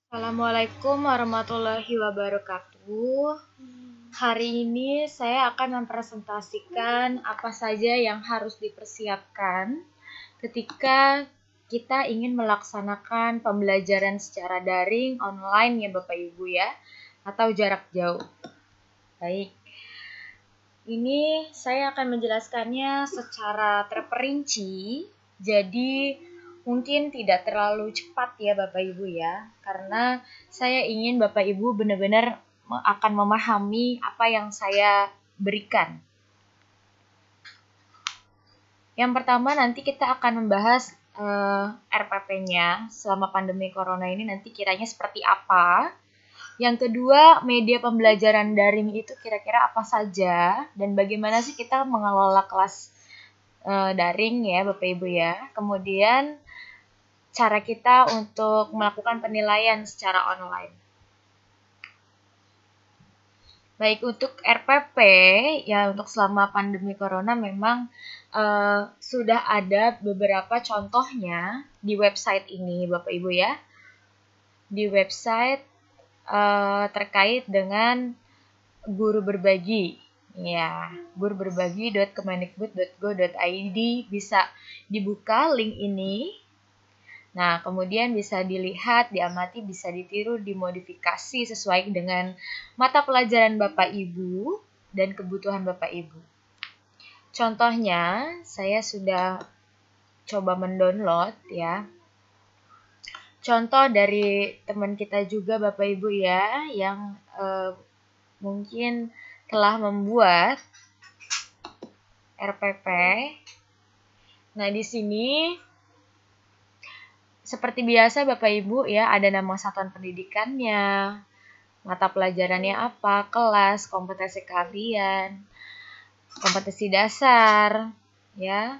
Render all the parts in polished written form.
Assalamualaikum warahmatullahi wabarakatuh. Hari ini saya akan mempresentasikan apa saja yang harus dipersiapkan ketika kita ingin melaksanakan pembelajaran secara daring online ya Bapak Ibu ya, atau jarak jauh. Baik, ini saya akan menjelaskannya secara terperinci, jadi mungkin tidak terlalu cepat ya Bapak Ibu ya, karena saya ingin Bapak Ibu benar-benar akan memahami apa yang saya berikan. Yang pertama nanti kita akan membahas RPP-nya selama pandemi corona ini nanti kiranya seperti apa. Yang kedua, media pembelajaran daring itu kira-kira apa saja dan bagaimana sih kita mengelola kelas daring ya Bapak Ibu ya. Kemudian cara kita untuk melakukan penilaian secara online. Baik, untuk RPP ya untuk selama pandemi corona memang sudah ada beberapa contohnya di website ini Bapak Ibu ya. Di website terkait dengan guru berbagi. Ya, guruberbagi.kemendikbud.go.id bisa dibuka link ini. Nah, kemudian bisa dilihat, diamati, bisa ditiru, dimodifikasi sesuai dengan mata pelajaran Bapak Ibu dan kebutuhan Bapak Ibu. Contohnya, saya sudah coba mendownload ya. Contoh dari teman kita juga Bapak Ibu ya, yang mungkin telah membuat RPP. Nah, di sini seperti biasa Bapak Ibu ya, ada nama satuan pendidikannya, mata pelajarannya apa, kelas, kompetensi keahlian, kompetensi dasar, ya.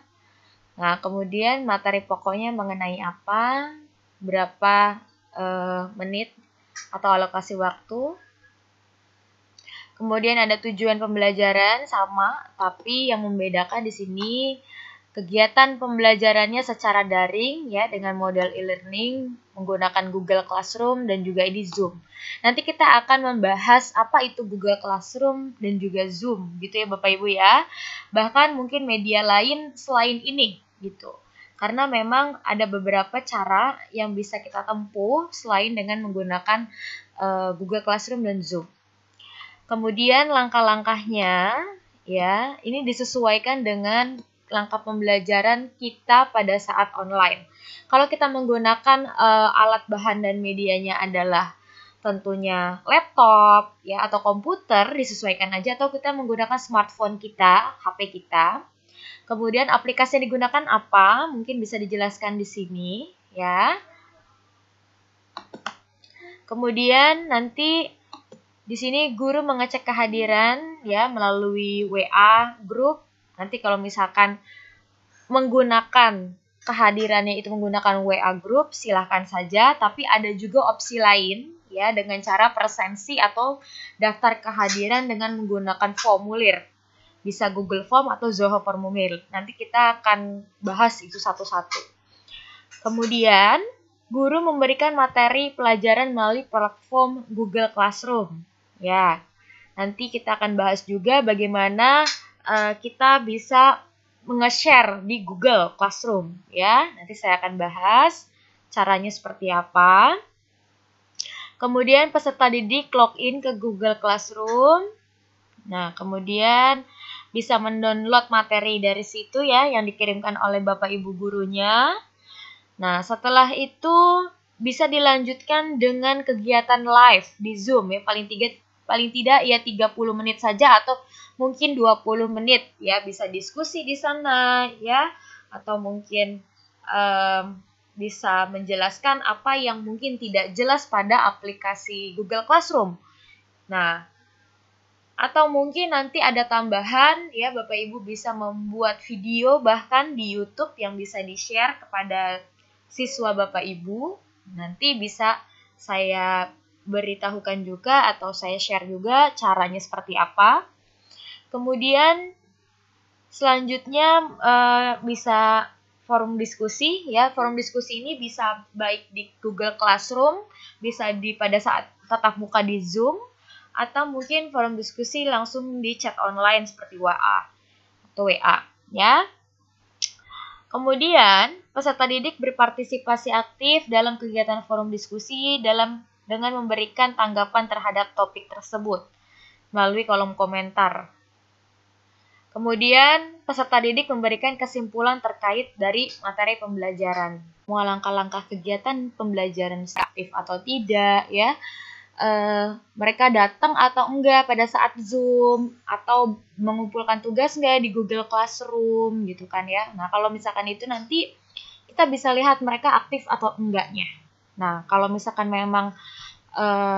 Nah, kemudian materi pokoknya mengenai apa, berapa menit atau alokasi waktu. Kemudian ada tujuan pembelajaran sama, tapi yang membedakan di sini kegiatan pembelajarannya secara daring ya dengan model e-learning menggunakan Google Classroom dan juga ini Zoom. Nanti kita akan membahas apa itu Google Classroom dan juga Zoom gitu ya Bapak Ibu ya. Bahkan mungkin media lain selain ini gitu. Karena memang ada beberapa cara yang bisa kita tempuh selain dengan menggunakan Google Classroom dan Zoom. Kemudian langkah-langkahnya ya, ini disesuaikan dengan langkah pembelajaran kita pada saat online. Kalau kita menggunakan alat bahan dan medianya adalah tentunya laptop ya atau komputer, disesuaikan aja, atau kita menggunakan smartphone kita, HP kita. Kemudian aplikasi yang digunakan apa? Mungkin bisa dijelaskan di sini ya. Kemudian nanti di sini guru mengecek kehadiran ya melalui WA grup. Nanti kalau misalkan menggunakan kehadirannya itu menggunakan WA grup, silahkan saja. Tapi ada juga opsi lain ya dengan cara presensi atau daftar kehadiran dengan menggunakan formulir. Bisa Google Form atau Zoho Formulir. Nanti kita akan bahas itu satu-satu. Kemudian guru memberikan materi pelajaran melalui platform Google Classroom. Ya, nanti kita akan bahas juga bagaimana kita bisa nge-share di Google Classroom. Ya, nanti saya akan bahas caranya seperti apa. Kemudian peserta didik login ke Google Classroom. Nah, kemudian bisa mendownload materi dari situ ya yang dikirimkan oleh Bapak Ibu gurunya. Nah, setelah itu bisa dilanjutkan dengan kegiatan live di Zoom ya, paling tidak ya 30 menit saja atau mungkin 20 menit ya, bisa diskusi di sana ya, atau mungkin bisa menjelaskan apa yang mungkin tidak jelas pada aplikasi Google Classroom. Nah, atau mungkin nanti ada tambahan ya, Bapak Ibu bisa membuat video bahkan di YouTube yang bisa di-share kepada siswa Bapak Ibu. Nanti bisa saya beritahukan juga atau saya share juga caranya seperti apa. Kemudian selanjutnya bisa forum diskusi ya. Forum diskusi ini bisa baik di Google Classroom bisa pada saat tatap muka di Zoom, atau mungkin forum diskusi langsung di chat online seperti WA atau WA, ya. Kemudian, peserta didik berpartisipasi aktif dalam kegiatan forum diskusi dengan memberikan tanggapan terhadap topik tersebut melalui kolom komentar. Kemudian, peserta didik memberikan kesimpulan terkait dari materi pembelajaran. Mau langkah-langkah kegiatan pembelajaran aktif atau tidak, ya. Mereka datang atau enggak pada saat Zoom, atau mengumpulkan tugas enggak di Google Classroom gitu kan ya. Nah, kalau misalkan itu nanti kita bisa lihat mereka aktif atau enggaknya. Nah, kalau misalkan memang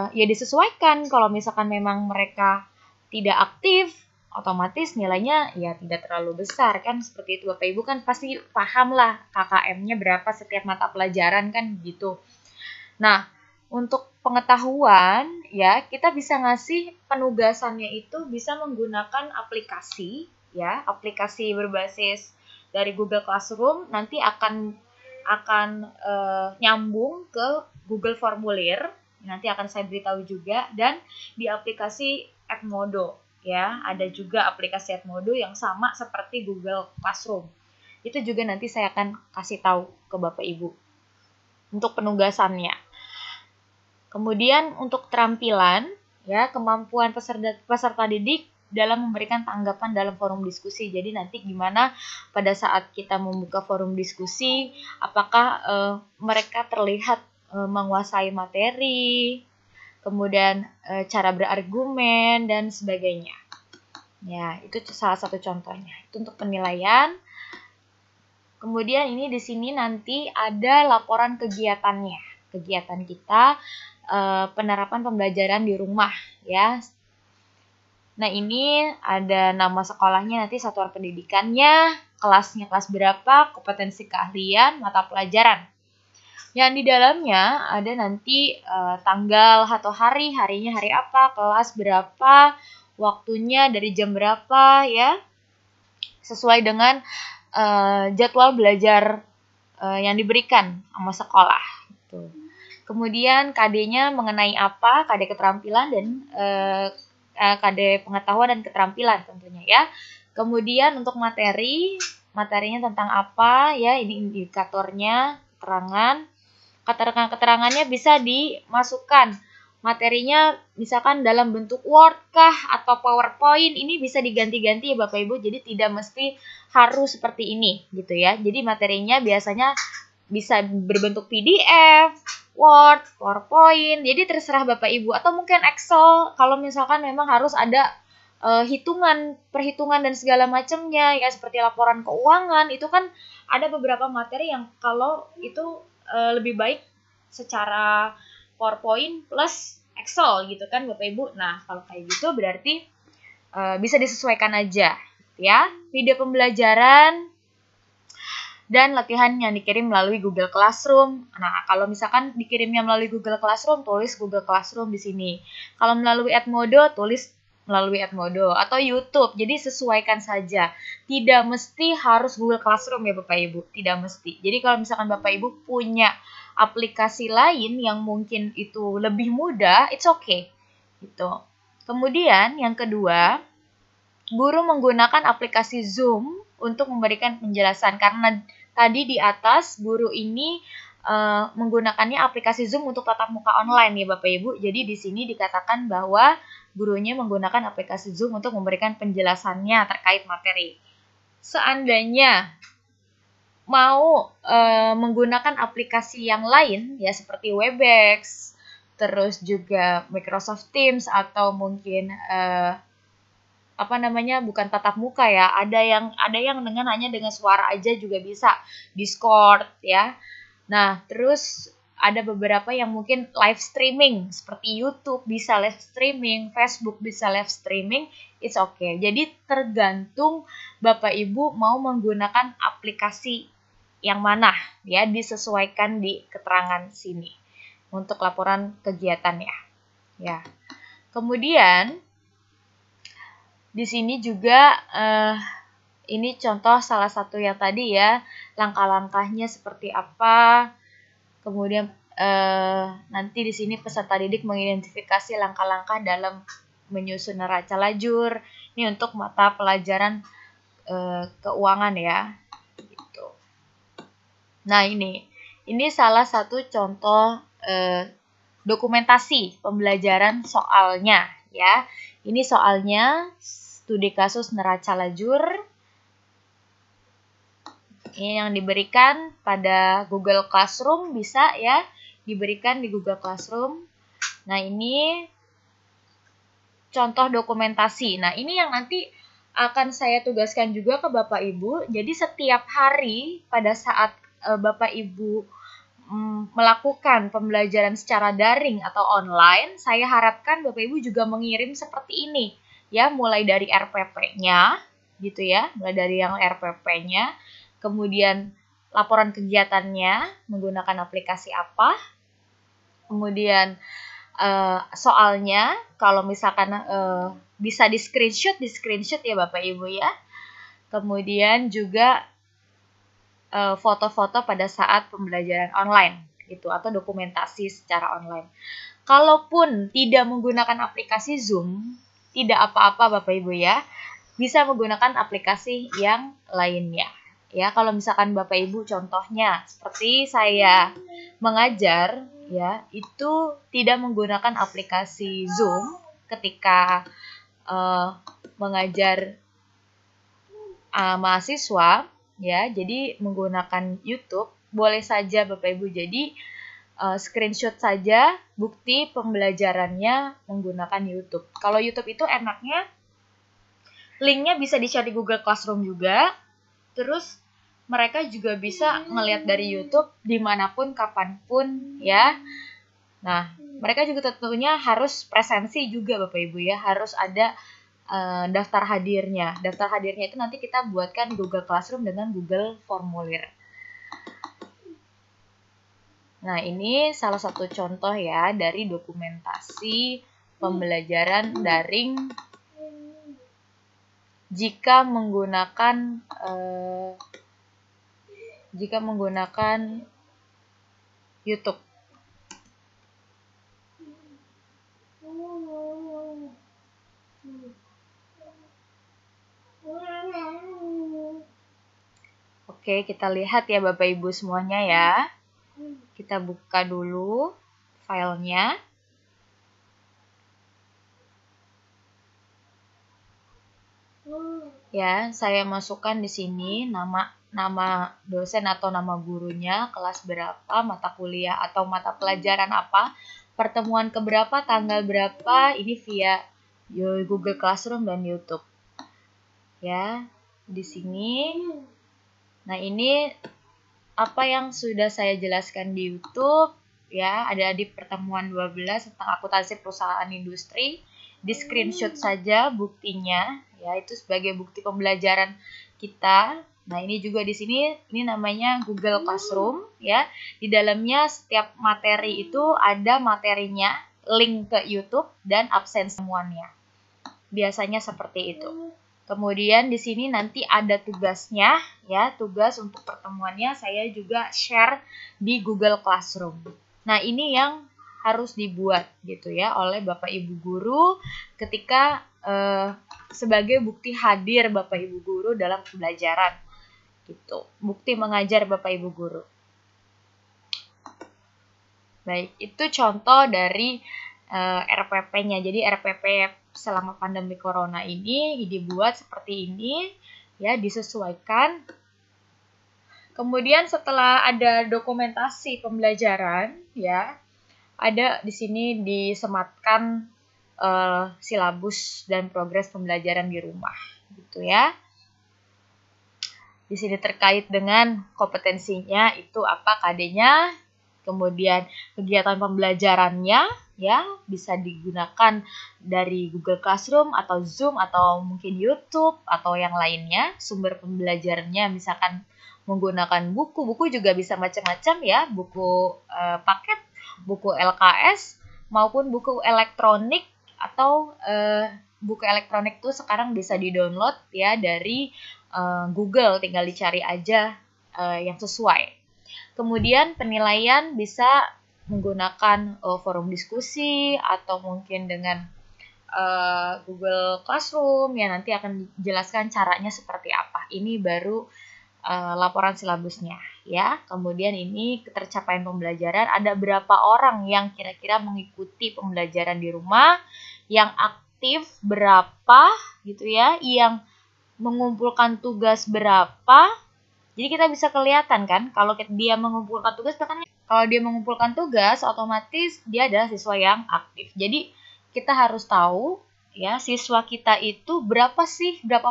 ya disesuaikan, kalau misalkan memang mereka tidak aktif, otomatis nilainya ya tidak terlalu besar kan, seperti itu. Bapak Ibu kan pasti paham lah KKM-nya berapa setiap mata pelajaran kan gitu. Nah, untuk pengetahuan ya, kita bisa ngasih penugasannya itu bisa menggunakan aplikasi ya, aplikasi berbasis dari Google Classroom nanti akan nyambung ke Google Formulir, nanti akan saya beritahu juga, dan di aplikasi Edmodo ya, ada juga aplikasi Edmodo yang sama seperti Google Classroom. Itu juga nanti saya akan kasih tahu ke Bapak Ibu untuk penugasannya. Kemudian untuk keterampilan, ya, kemampuan peserta didik dalam memberikan tanggapan dalam forum diskusi. Jadi nanti gimana pada saat kita membuka forum diskusi, apakah mereka terlihat menguasai materi, kemudian cara berargumen dan sebagainya. Ya, itu salah satu contohnya. Itu untuk penilaian. Kemudian ini di sini nanti ada laporan kegiatannya. Kegiatan kita penerapan pembelajaran di rumah ya. Nah, ini ada nama sekolahnya, nanti satuan pendidikannya, kelasnya kelas berapa, kompetensi keahlian, mata pelajaran. Yang di dalamnya ada nanti tanggal atau harinya hari apa, kelas berapa, waktunya dari jam berapa ya. Sesuai dengan jadwal belajar yang diberikan sama sekolah gitu. Kemudian KD-nya mengenai apa, KD keterampilan dan KD pengetahuan dan keterampilan tentunya ya. Kemudian untuk materinya tentang apa ya, ini indikatornya, keterangannya bisa dimasukkan. Materinya misalkan dalam bentuk Word kah atau PowerPoint, ini bisa diganti-ganti ya Bapak Ibu, jadi tidak mesti harus seperti ini gitu ya. Jadi materinya biasanya bisa berbentuk PDF, Word, PowerPoint, jadi terserah Bapak Ibu, atau mungkin Excel kalau misalkan memang harus ada perhitungan dan segala macamnya ya, seperti laporan keuangan, itu kan ada beberapa materi yang kalau itu lebih baik secara PowerPoint plus Excel gitu kan Bapak Ibu. Nah, kalau kayak gitu berarti bisa disesuaikan aja ya. Video pembelajaran dan latihan yang dikirim melalui Google Classroom. Nah, kalau misalkan dikirimnya melalui Google Classroom, tulis Google Classroom di sini. Kalau melalui Edmodo, tulis melalui Edmodo atau YouTube. Jadi sesuaikan saja. Tidak mesti harus Google Classroom ya Bapak Ibu, tidak mesti. Jadi kalau misalkan Bapak Ibu punya aplikasi lain yang mungkin itu lebih mudah, it's okay. Gitu. Kemudian yang kedua, guru menggunakan aplikasi Zoom untuk memberikan penjelasan, karena tadi di atas guru ini menggunakannya aplikasi Zoom untuk tatap muka online ya Bapak Ibu. Jadi di sini dikatakan bahwa gurunya menggunakan aplikasi Zoom untuk memberikan penjelasannya terkait materi. Seandainya mau menggunakan aplikasi yang lain ya seperti Webex, terus juga Microsoft Teams, atau mungkin bukan tatap muka ya, ada yang hanya dengan suara aja juga bisa, Discord ya. Nah, terus ada beberapa yang mungkin live streaming seperti YouTube bisa live streaming, Facebook bisa live streaming, it's okay. Jadi tergantung Bapak Ibu mau menggunakan aplikasi yang mana ya, disesuaikan di keterangan sini untuk laporan kegiatannya ya. Kemudian di sini juga ini contoh salah satu yang tadi ya, langkah-langkahnya seperti apa, kemudian nanti di sini peserta didik mengidentifikasi langkah-langkah dalam menyusun neraca lajur. Ini untuk mata pelajaran keuangan ya. Gitu. Nah ini salah satu contoh dokumentasi pembelajaran soalnya ya. Ini soalnya studi kasus neraca lajur. Ini yang diberikan pada Google Classroom, bisa ya diberikan di Google Classroom. Nah ini contoh dokumentasi. Nah ini yang nanti akan saya tugaskan juga ke Bapak Ibu. Jadi setiap hari pada saat Bapak Ibu melakukan pembelajaran secara daring atau online, saya harapkan Bapak Ibu juga mengirim seperti ini ya, mulai dari RPP-nya gitu ya, mulai dari yang RPP-nya, kemudian laporan kegiatannya menggunakan aplikasi apa, kemudian soalnya kalau misalkan bisa di screenshot ya Bapak Ibu ya, kemudian juga foto-foto pada saat pembelajaran online gitu, atau dokumentasi secara online. Kalaupun tidak menggunakan aplikasi Zoom, tidak apa-apa Bapak Ibu ya, bisa menggunakan aplikasi yang lainnya. Ya, kalau misalkan Bapak Ibu contohnya seperti saya mengajar ya, itu tidak menggunakan aplikasi Zoom ketika mengajar mahasiswa ya, jadi menggunakan YouTube, boleh saja Bapak Ibu jadi screenshot saja bukti pembelajarannya menggunakan YouTube. Kalau YouTube itu enaknya linknya bisa di-share di Google Classroom juga, terus mereka juga bisa ngelihat dari YouTube dimanapun, kapanpun ya. Nah, mereka juga tentunya harus presensi juga Bapak Ibu ya, harus ada daftar hadirnya. Daftar hadirnya itu nanti kita buatkan Google Classroom dengan Google Formulir. Nah, ini salah satu contoh ya dari dokumentasi pembelajaran daring jika menggunakan YouTube. Oke, kita lihat ya Bapak Ibu semuanya ya. Kita buka dulu filenya. Ya, saya masukkan di sini nama dosen atau nama gurunya, kelas berapa, mata kuliah atau mata pelajaran apa, pertemuan keberapa, tanggal berapa, ini via Google Classroom dan YouTube. Ya, di sini. Nah, ini apa yang sudah saya jelaskan di YouTube ya, ada di pertemuan 12 tentang akuntansi perusahaan industri. Di screenshot saja buktinya ya, itu sebagai bukti pembelajaran kita. Nah, ini juga di sini ini namanya Google Classroom ya. Di dalamnya setiap materi itu ada materinya, link ke YouTube dan absen semuanya. Biasanya seperti itu. Kemudian di sini nanti ada tugasnya ya, tugas untuk pertemuannya saya juga share di Google Classroom. Nah, ini yang harus dibuat gitu ya oleh Bapak Ibu guru ketika sebagai bukti hadir Bapak Ibu guru dalam pembelajaran gitu. Bukti mengajar Bapak Ibu guru. Baik, itu contoh dari RPP-nya. Jadi RPP selama pandemi corona ini dibuat seperti ini ya, disesuaikan. Kemudian setelah ada dokumentasi pembelajaran ya, ada di sini disematkan silabus dan progres pembelajaran di rumah gitu ya. Di sini terkait dengan kompetensinya itu apa, KD-nya, kemudian kegiatan pembelajarannya ya, bisa digunakan dari Google Classroom atau Zoom atau mungkin YouTube atau yang lainnya. Sumber pembelajarannya misalkan menggunakan buku juga bisa macam-macam ya, buku paket, buku LKS maupun buku elektronik, atau buku elektronik tuh sekarang bisa di-download ya dari Google, tinggal dicari aja yang sesuai. Kemudian penilaian bisa menggunakan forum diskusi atau mungkin dengan Google Classroom, ya nanti akan dijelaskan caranya seperti apa. Ini baru laporan silabusnya ya. Kemudian ini ketercapaian pembelajaran, ada berapa orang yang kira-kira mengikuti pembelajaran di rumah, yang aktif berapa gitu ya, yang mengumpulkan tugas berapa. Jadi kita bisa kelihatan kan kalau dia mengumpulkan tugas, bahkan kalau dia mengumpulkan tugas otomatis dia adalah siswa yang aktif. Jadi kita harus tahu ya siswa kita itu berapa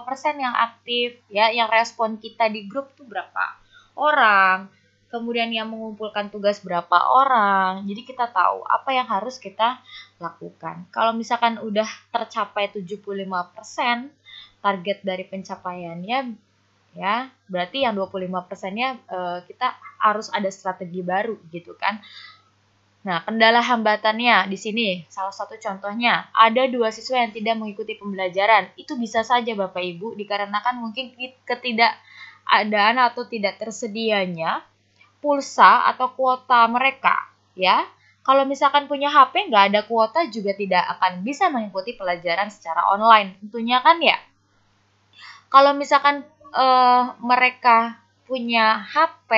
persen yang aktif ya, yang respon kita di grup itu berapa orang, kemudian yang mengumpulkan tugas berapa orang. Jadi kita tahu apa yang harus kita lakukan. Kalau misalkan udah tercapai 75% target dari pencapaiannya, ya berarti yang 25%-nya kita harus ada strategi baru gitu kan. Nah, kendala hambatannya di sini salah satu contohnya ada 2 siswa yang tidak mengikuti pembelajaran. Itu bisa saja Bapak Ibu dikarenakan mungkin ketidakadaan atau tidak tersedianya pulsa atau kuota mereka ya. Kalau misalkan punya HP nggak ada kuota juga tidak akan bisa mengikuti pelajaran secara online tentunya kan ya. Kalau misalkan mereka punya HP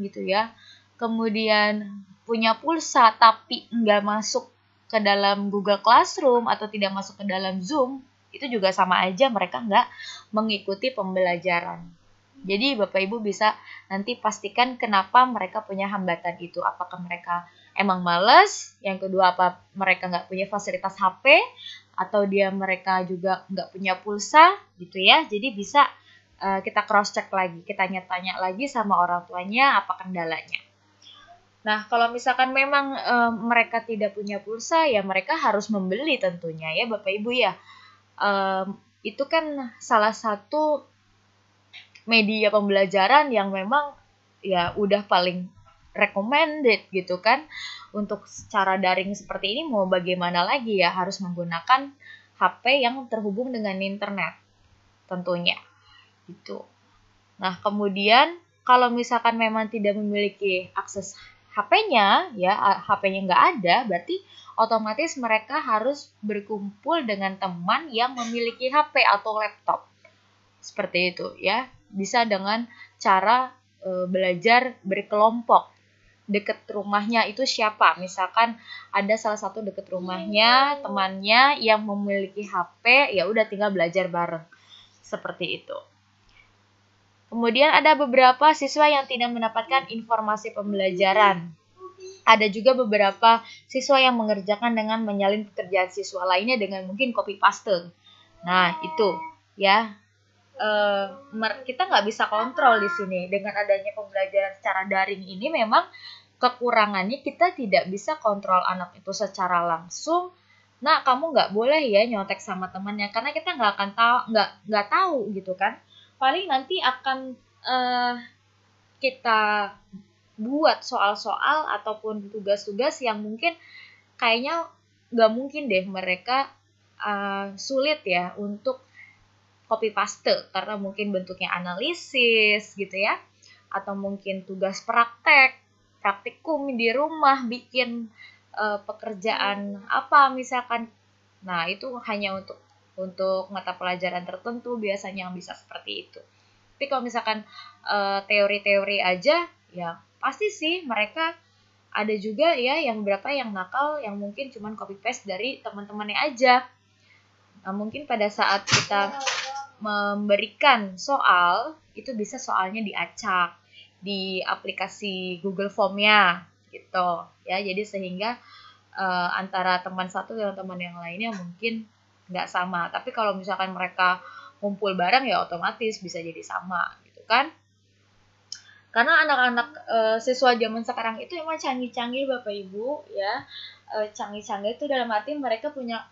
gitu ya, kemudian punya pulsa tapi nggak masuk ke dalam Google Classroom atau tidak masuk ke dalam Zoom, itu juga sama aja mereka nggak mengikuti pembelajaran. Jadi Bapak Ibu bisa nanti pastikan kenapa mereka punya hambatan itu. Apakah mereka emang males, yang kedua apa mereka nggak punya fasilitas HP, atau mereka juga nggak punya pulsa gitu ya. Jadi bisa kita cross check lagi, kita tanya lagi sama orang tuanya apa kendalanya. Nah kalau misalkan memang mereka tidak punya pulsa, ya mereka harus membeli tentunya ya Bapak Ibu ya. Itu kan salah satu media pembelajaran yang memang ya udah paling recommended gitu kan. Untuk secara daring seperti ini mau bagaimana lagi ya, harus menggunakan HP yang terhubung dengan internet tentunya gitu. Nah kemudian kalau misalkan memang tidak memiliki akses HP-nya ya, HP-nya nggak ada, berarti otomatis mereka harus berkumpul dengan teman yang memiliki HP atau laptop seperti itu ya. Bisa dengan cara belajar berkelompok. Deket rumahnya itu siapa? Misalkan ada salah satu deket rumahnya temannya yang memiliki HP, ya udah tinggal belajar bareng. Seperti itu. Kemudian ada beberapa siswa yang tidak mendapatkan informasi pembelajaran. Ada juga beberapa siswa yang mengerjakan dengan menyalin pekerjaan siswa lainnya dengan mungkin copy paste. Nah, itu ya. Kita nggak bisa kontrol di sini. Dengan adanya pembelajaran secara daring ini memang kekurangannya kita tidak bisa kontrol anak itu secara langsung. Nah, kamu nggak boleh ya nyontek sama temannya karena kita nggak akan tahu, nggak tahu gitu kan. Paling nanti akan kita buat soal-soal ataupun tugas-tugas yang mungkin kayaknya nggak mungkin deh mereka sulit ya untuk copy paste karena mungkin bentuknya analisis gitu ya, atau mungkin tugas praktikum di rumah bikin pekerjaan apa misalkan. Nah itu hanya untuk mata pelajaran tertentu biasanya yang bisa seperti itu. Tapi kalau misalkan teori-teori aja ya pasti sih mereka ada juga ya yang beberapa yang nakal yang mungkin cuman copy paste dari teman-temannya aja. Nah, mungkin pada saat kita memberikan soal itu bisa soalnya diacak di aplikasi Google Form-nya gitu ya. Jadi sehingga antara teman satu dengan teman yang lainnya mungkin nggak sama. Tapi kalau misalkan mereka kumpul bareng ya otomatis bisa jadi sama gitu kan. Karena anak-anak siswa zaman sekarang itu emang canggih-canggih Bapak Ibu ya. Canggih-canggih itu dalam arti mereka punya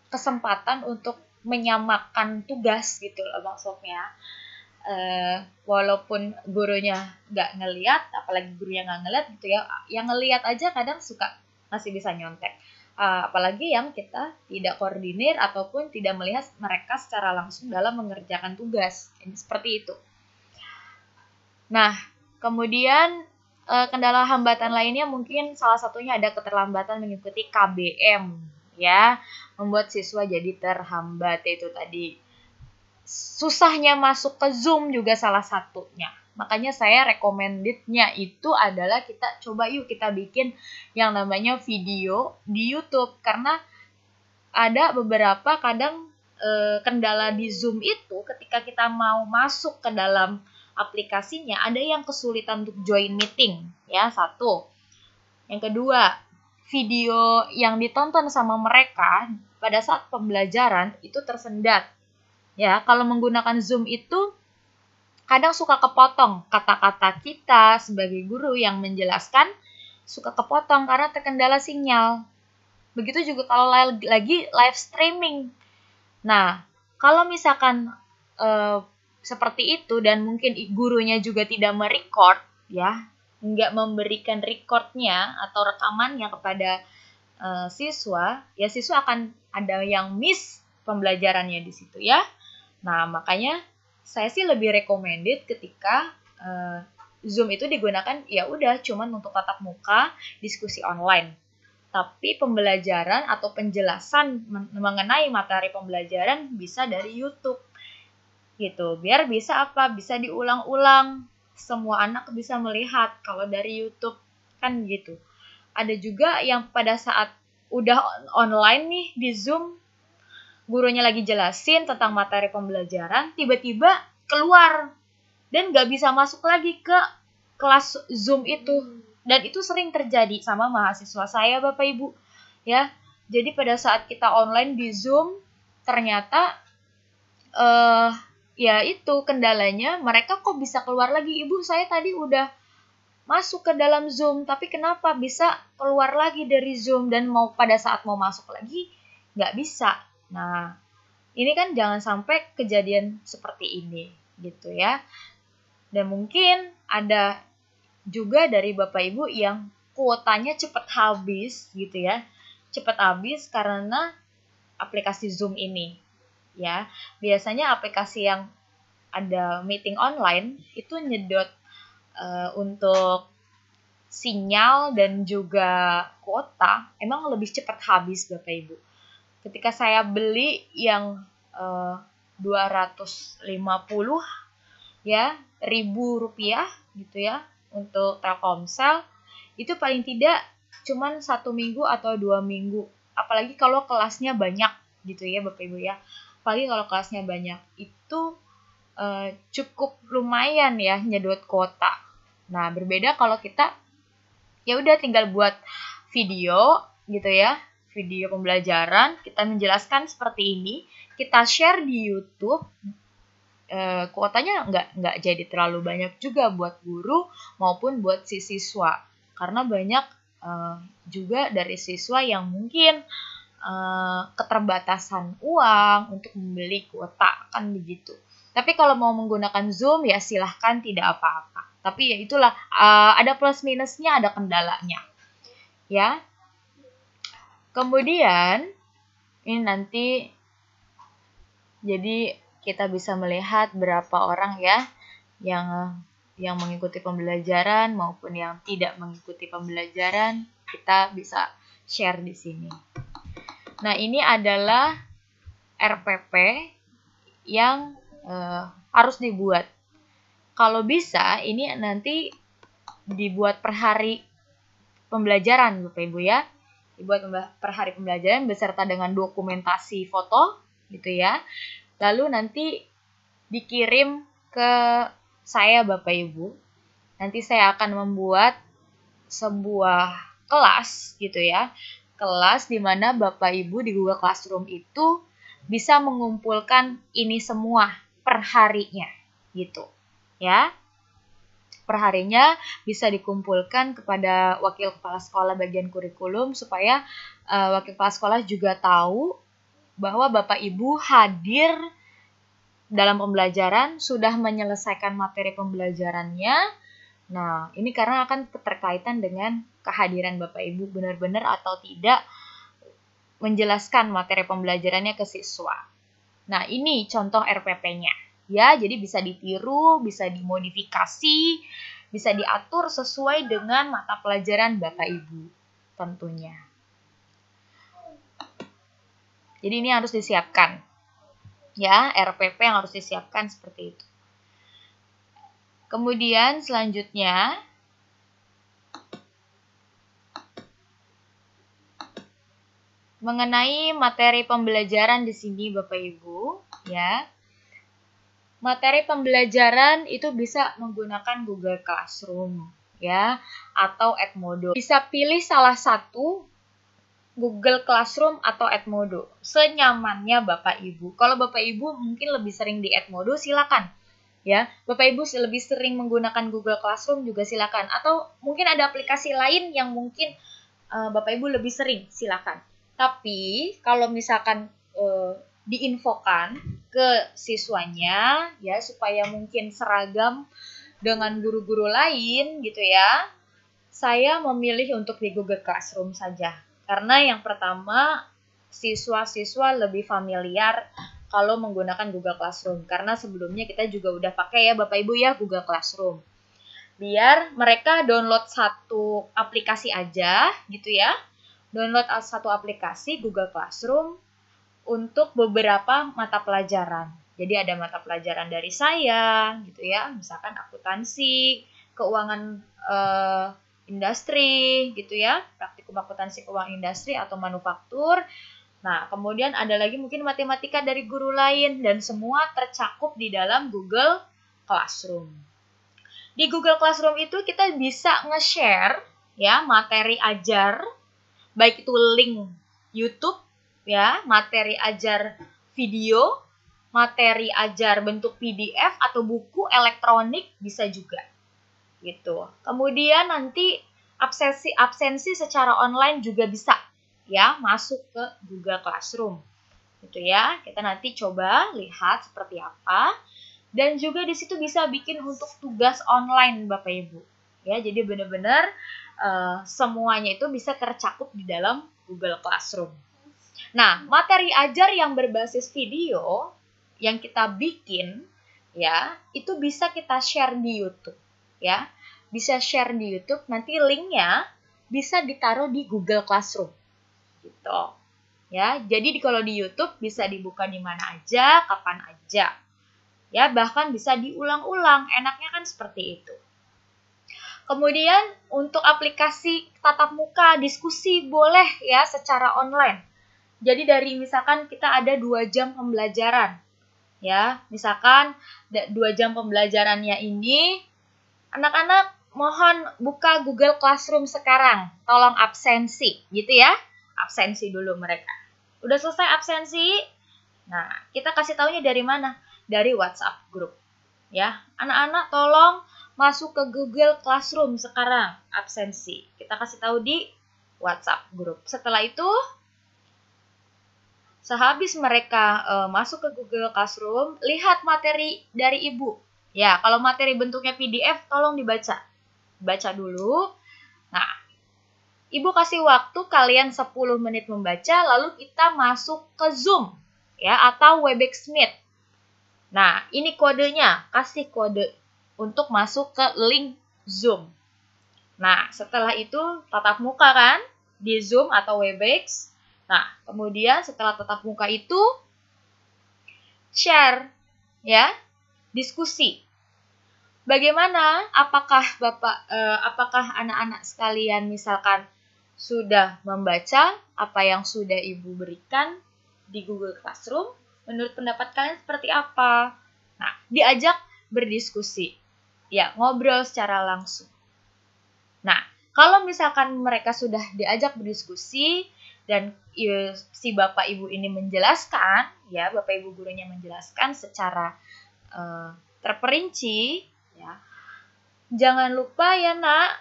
kesempatan untuk menyamakan tugas gitu loh maksudnya. Walaupun gurunya nggak ngelihat, apalagi gurunya nggak ngelihat gitu ya, yang ngelihat aja kadang suka masih bisa nyontek. Apalagi yang kita tidak koordinir ataupun tidak melihat mereka secara langsung dalam mengerjakan tugas. Ini seperti itu. Nah, kemudian kendala hambatan lainnya mungkin salah satunya ada keterlambatan mengikuti KBM, ya, membuat siswa jadi terhambat, itu tadi. Susahnya masuk ke Zoom juga salah satunya. Makanya saya recommended-nya itu adalah kita coba yuk kita bikin yang namanya video di YouTube, karena ada beberapa kadang kendala di Zoom itu ketika kita mau masuk ke dalam aplikasinya ada yang kesulitan untuk join meeting, ya, satu. Yang kedua, video yang ditonton sama mereka pada saat pembelajaran itu tersendat. Ya, kalau menggunakan Zoom itu kadang suka kepotong kata-kata kita sebagai guru yang menjelaskan, suka kepotong karena terkendala sinyal. Begitu juga kalau lagi live streaming. Nah, kalau misalkan seperti itu dan mungkin gurunya juga tidak merecord, ya, nggak memberikan recordnya atau rekamannya kepada siswa, ya siswa akan ada yang miss pembelajarannya di situ, ya. Nah, makanya saya sih lebih recommended ketika Zoom itu digunakan ya udah cuman untuk tatap muka, diskusi online. Tapi pembelajaran atau penjelasan mengenai materi pembelajaran bisa dari YouTube. Gitu. Biar bisa apa? Bisa diulang-ulang. Semua anak bisa melihat kalau dari YouTube kan gitu. Ada juga yang pada saat udah online nih di Zoom, gurunya lagi jelasin tentang materi pembelajaran, tiba-tiba keluar dan nggak bisa masuk lagi ke kelas Zoom itu. Dan itu sering terjadi sama mahasiswa saya, Bapak Ibu. Ya, jadi pada saat kita online di Zoom, ternyata ya itu kendalanya, mereka kok bisa keluar lagi. Ibu, saya tadi udah masuk ke dalam Zoom, tapi kenapa bisa keluar lagi dari Zoom dan pada saat mau masuk lagi nggak bisa. Nah, ini kan jangan sampai kejadian seperti ini, gitu ya. Dan mungkin ada juga dari Bapak Ibu yang kuotanya cepat habis, gitu ya. Cepat habis karena aplikasi Zoom ini, ya. Biasanya aplikasi yang ada meeting online itu nyedot untuk sinyal dan juga kuota emang lebih cepat habis, Bapak Ibu. Ketika saya beli yang 250 ya Rp1.000 gitu ya untuk Telkomsel, itu paling tidak cuman 1 minggu atau 2 minggu. Apalagi kalau kelasnya banyak gitu ya Bapak Ibu ya. Apalagi kalau kelasnya banyak itu cukup lumayan ya nyedot kuota. Nah, berbeda kalau kita ya udah tinggal buat video gitu ya, video pembelajaran, kita menjelaskan seperti ini, kita share di YouTube, kuotanya nggak jadi terlalu banyak juga buat guru maupun buat si siswa, karena banyak juga dari siswa yang mungkin keterbatasan uang untuk membeli kuota, kan begitu. Tapi kalau mau menggunakan Zoom ya silahkan, tidak apa-apa. Tapi ya itulah, ada plus minusnya, ada kendalanya. Ya. Kemudian ini nanti jadi kita bisa melihat berapa orang ya yang mengikuti pembelajaran maupun yang tidak mengikuti pembelajaran, kita bisa share di sini. Nah, ini adalah RPP yang harus dibuat. Kalau bisa, ini nanti dibuat per hari pembelajaran, Bapak Ibu ya. Dibuat per hari pembelajaran beserta dengan dokumentasi foto, gitu ya. Lalu nanti dikirim ke saya, Bapak Ibu. Nanti saya akan membuat sebuah kelas, gitu ya. Kelas di mana Bapak Ibu di Google Classroom itu bisa mengumpulkan ini semua per harinya, gitu. Ya, perharinya bisa dikumpulkan kepada wakil kepala sekolah bagian kurikulum supaya wakil kepala sekolah juga tahu bahwa Bapak Ibu hadir dalam pembelajaran, sudah menyelesaikan materi pembelajarannya. Nah, ini karena akan keterkaitan dengan kehadiran Bapak Ibu benar-benar atau tidak menjelaskan materi pembelajarannya ke siswa. Nah, ini contoh RPP-nya. Ya, jadi bisa ditiru, bisa dimodifikasi, bisa diatur sesuai dengan mata pelajaran Bapak Ibu tentunya. Jadi ini harus disiapkan. Ya, RPP yang harus disiapkan seperti itu. Kemudian selanjutnya mengenai materi pembelajaran di sini Bapak Ibu, ya. Materi pembelajaran itu bisa menggunakan Google Classroom, ya, atau Edmodo. Bisa pilih salah satu, Google Classroom atau Edmodo, senyamannya Bapak Ibu. Kalau Bapak Ibu mungkin lebih sering di Edmodo, silakan. Ya, Bapak Ibu lebih sering menggunakan Google Classroom juga silakan. Atau mungkin ada aplikasi lain yang mungkin Bapak Ibu lebih sering, silakan. Tapi kalau misalkan diinfokan ke siswanya ya supaya mungkin seragam dengan guru-guru lain gitu ya, saya memilih untuk di Google Classroom saja. Karena yang pertama, siswa-siswa lebih familiar kalau menggunakan Google Classroom. Karena sebelumnya kita juga udah pakai ya Bapak Ibu ya Google Classroom. Biar mereka download satu aplikasi aja gitu ya. Download satu aplikasi Google Classroom untuk beberapa mata pelajaran. Jadi ada mata pelajaran dari saya gitu ya. Misalkan akuntansi, keuangan industri gitu ya. Praktikum akuntansi keuangan industri atau manufaktur. Nah, kemudian ada lagi mungkin matematika dari guru lain dan semua tercakup di dalam Google Classroom. Di Google Classroom itu kita bisa nge-share ya materi ajar, baik itu link YouTube ya, materi ajar video, materi ajar bentuk PDF atau buku elektronik bisa juga. Gitu. Kemudian nanti absensi secara online juga bisa ya masuk ke Google Classroom. Gitu ya. Kita nanti coba lihat seperti apa. Dan juga di situ bisa bikin untuk tugas online Bapak Ibu. Ya, jadi benar-benar semuanya itu bisa tercakup di dalam Google Classroom. Nah, materi ajar yang berbasis video yang kita bikin ya, itu bisa kita share di YouTube ya. Bisa share di YouTube, nanti linknya bisa ditaruh di Google Classroom. Gitu. Ya, jadi kalau di YouTube bisa dibuka di mana aja, kapan aja. Ya, bahkan bisa diulang-ulang, enaknya kan seperti itu. Kemudian untuk aplikasi tatap muka, diskusi boleh ya secara online. Jadi dari misalkan kita ada 2 jam pembelajaran. Ya, misalkan 2 jam pembelajarannya ini, anak-anak mohon buka Google Classroom sekarang. Tolong absensi, gitu ya. Absensi dulu mereka. Udah selesai absensi, nah kita kasih taunya dari mana? Dari WhatsApp group. Ya, anak-anak tolong masuk ke Google Classroom sekarang, absensi. Kita kasih tahu di WhatsApp group. Setelah itu, sehabis mereka masuk ke Google Classroom, lihat materi dari Ibu. Ya, kalau materi bentuknya PDF, tolong dibaca. Baca dulu. Nah, Ibu kasih waktu kalian 10 menit membaca, lalu kita masuk ke Zoom ya atau Webex Meet. Nah, ini kodenya, kasih kode untuk masuk ke link Zoom. Nah, setelah itu tatap muka kan di Zoom atau Webex. Nah, kemudian setelah tatap muka itu share ya, diskusi. Bagaimana? Apakah anak-anak sekalian misalkan sudah membaca apa yang sudah Ibu berikan di Google Classroom? Menurut pendapat kalian seperti apa? Nah, diajak berdiskusi. Ya, ngobrol secara langsung. Nah, kalau misalkan mereka sudah diajak berdiskusi dan si Bapak Ibu ini menjelaskan, ya, Bapak Ibu gurunya menjelaskan secara terperinci, ya. Jangan lupa ya, Nak,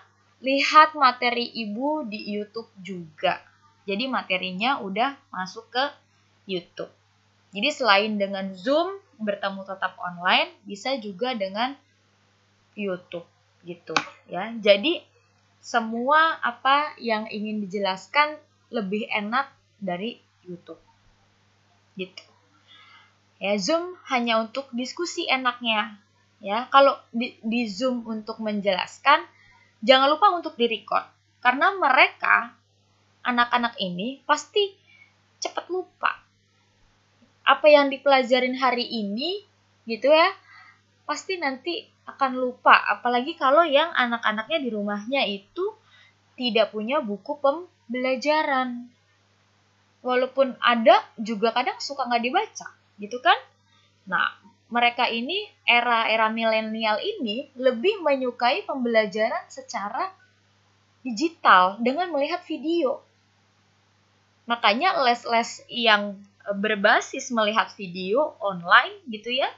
lihat materi Ibu di YouTube juga. Jadi materinya udah masuk ke YouTube. Jadi selain dengan Zoom, bertemu tatap online, bisa juga dengan YouTube gitu ya. Jadi semua apa yang ingin dijelaskan lebih enak dari YouTube. Gitu. Ya, Zoom hanya untuk diskusi enaknya Ya, kalau di Zoom untuk menjelaskan, jangan lupa untuk di-record. Karena mereka, anak-anak ini, pasti cepat lupa. Apa yang dipelajarin hari ini, gitu ya, pasti nanti akan lupa. Apalagi kalau yang anak-anaknya di rumahnya itu tidak punya buku pembelajaran. Walaupun ada, juga kadang suka nggak dibaca, gitu kan? Nah, mereka ini, era milenial ini, lebih menyukai pembelajaran secara digital dengan melihat video. Makanya les-les yang berbasis melihat video online gitu ya,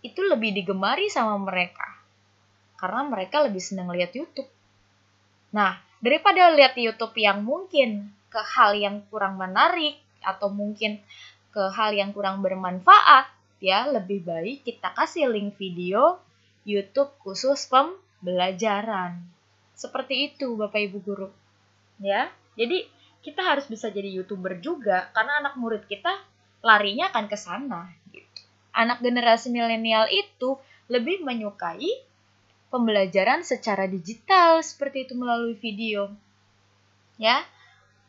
itu lebih digemari sama mereka. Karena mereka lebih senang lihat YouTube. Nah, daripada lihat YouTube yang mungkin ke hal yang kurang menarik atau mungkin ke hal yang kurang bermanfaat, ya lebih baik kita kasih link video YouTube khusus pembelajaran. Seperti itu Bapak Ibu guru. Ya. Jadi kita harus bisa jadi YouTuber juga karena anak murid kita larinya akan ke sana gitu. Anak generasi milenial itu lebih menyukai pembelajaran secara digital seperti itu melalui video. Ya.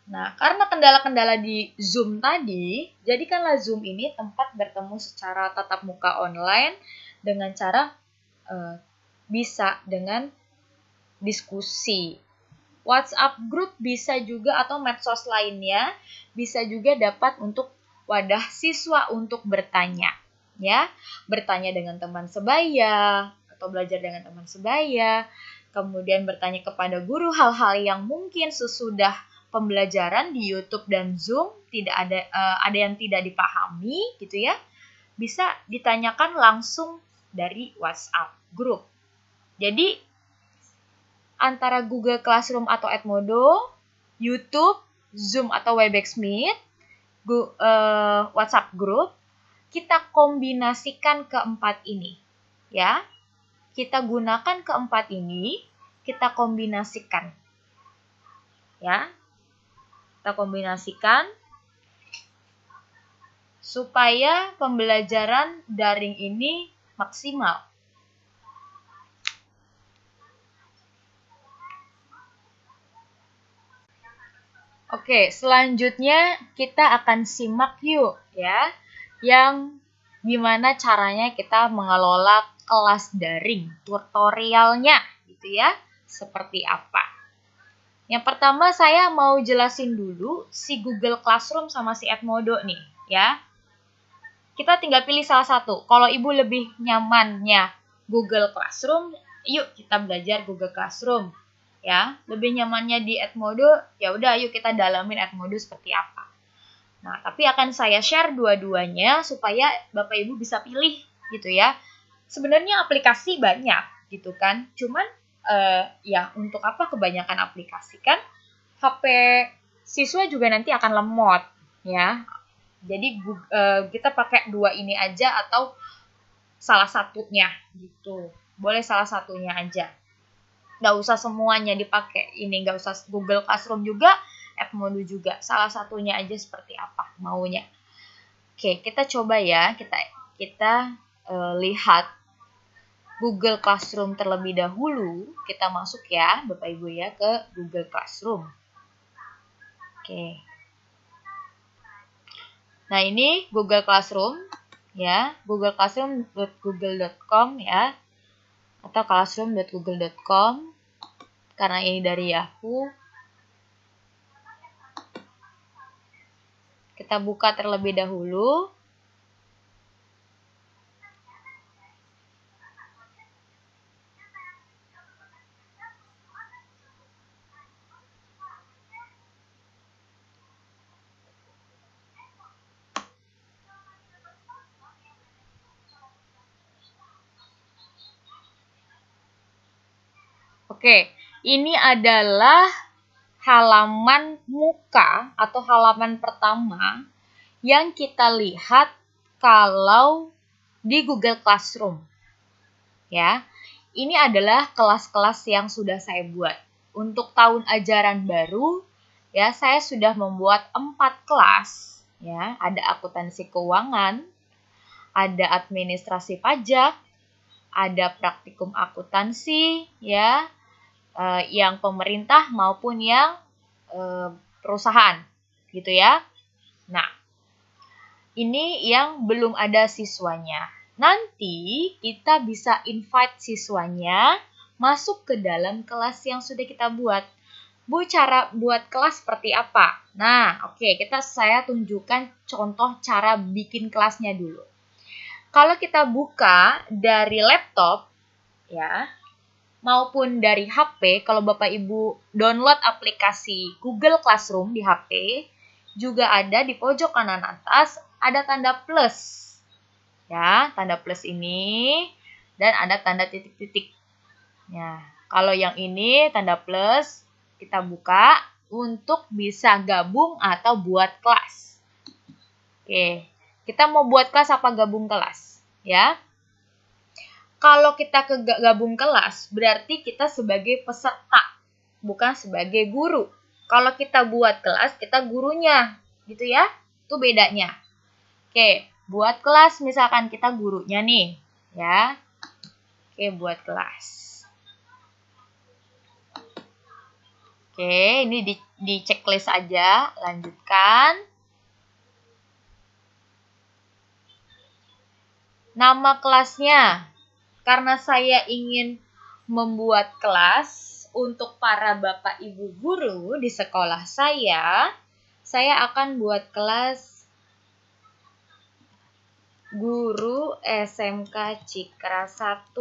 Nah, karena kendala-kendala di Zoom tadi, jadikanlah Zoom ini tempat bertemu secara tatap muka online dengan cara bisa dengan diskusi. WhatsApp group bisa juga atau medsos lainnya bisa juga dapat untuk wadah siswa untuk bertanya, ya, bertanya dengan teman sebaya atau belajar dengan teman sebaya, kemudian bertanya kepada guru hal-hal yang mungkin sesudah pembelajaran di YouTube dan Zoom tidak ada yang tidak dipahami gitu ya, bisa ditanyakan langsung dari WhatsApp group. Jadi antara Google Classroom atau Edmodo, YouTube, Zoom atau Webex Meet, WhatsApp group, kita kombinasikan keempat ini, ya. Kita gunakan keempat ini, kita kombinasikan, ya. Kita kombinasikan supaya pembelajaran daring ini maksimal. Oke, selanjutnya kita akan simak yuk ya, yang gimana caranya kita mengelola kelas daring, tutorialnya gitu ya, seperti apa. Yang pertama saya mau jelasin dulu si Google Classroom sama si Edmodo nih ya. Kita tinggal pilih salah satu. Kalau ibu lebih nyamannya Google Classroom, yuk kita belajar Google Classroom. Ya, lebih nyamannya di Edmodo, ya udah yuk kita dalamin Edmodo seperti apa. Nah, tapi akan saya share dua-duanya supaya Bapak Ibu bisa pilih gitu ya. Sebenarnya aplikasi banyak gitu kan. Cuman ya untuk apa kebanyakan aplikasi kan HP siswa juga nanti akan lemot ya. Jadi kita pakai dua ini aja atau salah satunya gitu. Boleh salah satunya aja. Nggak usah semuanya dipakai. Ini nggak usah Google Classroom juga, Edmodo juga. Salah satunya aja seperti apa maunya. Oke, kita coba ya. Kita lihat Google Classroom terlebih dahulu. Kita masuk ya, Bapak Ibu ya, ke Google Classroom. Oke. Nah, ini Google Classroom ya, google.classroom.google.com ya. Atau classroom.google.com karena ini dari Yahoo. Kita buka terlebih dahulu. Oke, ini adalah halaman muka atau halaman pertama yang kita lihat kalau di Google Classroom. Ya, ini adalah kelas-kelas yang sudah saya buat. Untuk tahun ajaran baru, ya saya sudah membuat 4 kelas. Ya, ada akuntansi keuangan, ada administrasi pajak, ada praktikum akuntansi ya, yang pemerintah maupun yang perusahaan gitu ya. Nah, ini yang belum ada siswanya. Nanti kita bisa invite siswanya masuk ke dalam kelas yang sudah kita buat. Bu, cara buat kelas seperti apa? Nah, oke, saya tunjukkan contoh cara bikin kelasnya dulu. Kalau kita buka dari laptop, ya, maupun dari HP, kalau Bapak Ibu download aplikasi Google Classroom di HP, juga ada di pojok kanan atas, ada tanda plus. Ya, tanda plus ini, dan ada tanda titik-titik. Ya, kalau yang ini, tanda plus, kita buka untuk bisa gabung atau buat kelas. Oke, kita mau buat kelas apa gabung kelas? Ya, kalau kita gabung kelas, berarti kita sebagai peserta, bukan sebagai guru. Kalau kita buat kelas, kita gurunya, gitu ya. Itu bedanya. Oke, buat kelas misalkan kita gurunya nih, ya. Oke, buat kelas. Oke, ini di checklist aja, lanjutkan. Nama kelasnya, karena saya ingin membuat kelas untuk para Bapak Ibu guru di sekolah saya akan buat kelas Guru SMK Cikra 1.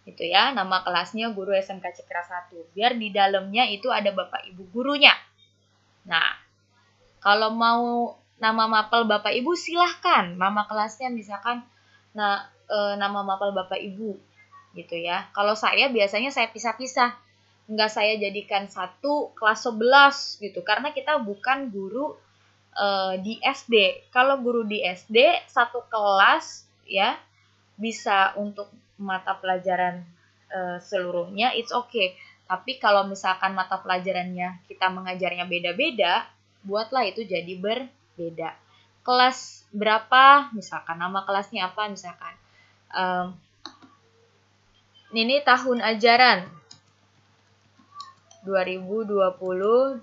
Itu ya, nama kelasnya Guru SMK Cikra 1. Biar di dalamnya itu ada Bapak Ibu gurunya. Nah, kalau mau nama mapel Bapak Ibu silahkan. Nama kelasnya misalkan nama mapel Bapak Ibu gitu ya. Kalau saya biasanya saya pisah-pisah. Enggak saya jadikan satu kelas 11 gitu. Karena kita bukan guru di SD. Kalau guru di SD satu kelas ya bisa untuk mata pelajaran seluruhnya it's okay. Tapi kalau misalkan mata pelajarannya kita mengajarnya beda-beda, buatlah itu jadi berbeda. Kelas berapa? Misalkan nama kelasnya apa? Misalkan ini tahun ajaran 2020-2021.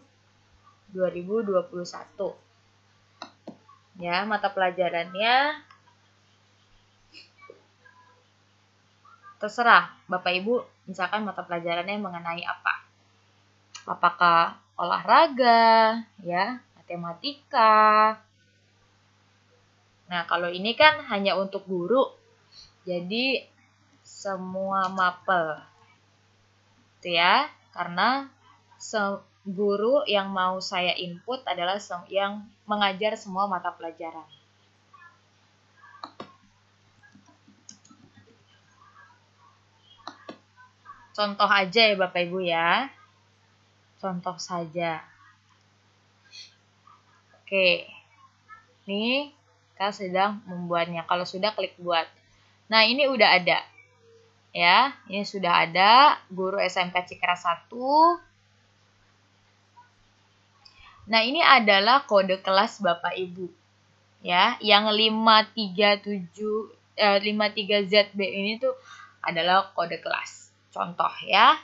Ya, mata pelajarannya terserah Bapak Ibu, misalkan mata pelajarannya mengenai apa? Apakah olahraga, ya, matematika. Nah, kalau ini kan hanya untuk guru, jadi semua mapel. Itu ya, karena guru yang mau saya input adalah yang mengajar semua mata pelajaran. Contoh aja ya Bapak Ibu ya. Contoh saja. Oke. Nih, kita sedang membuatnya. Kalau sudah klik buat. Nah, ini udah ada. Ya, ini sudah ada Guru SMK Cikra 1. Nah, ini adalah kode kelas Bapak Ibu. Ya, yang 53ZB ini tuh adalah kode kelas. Contoh ya.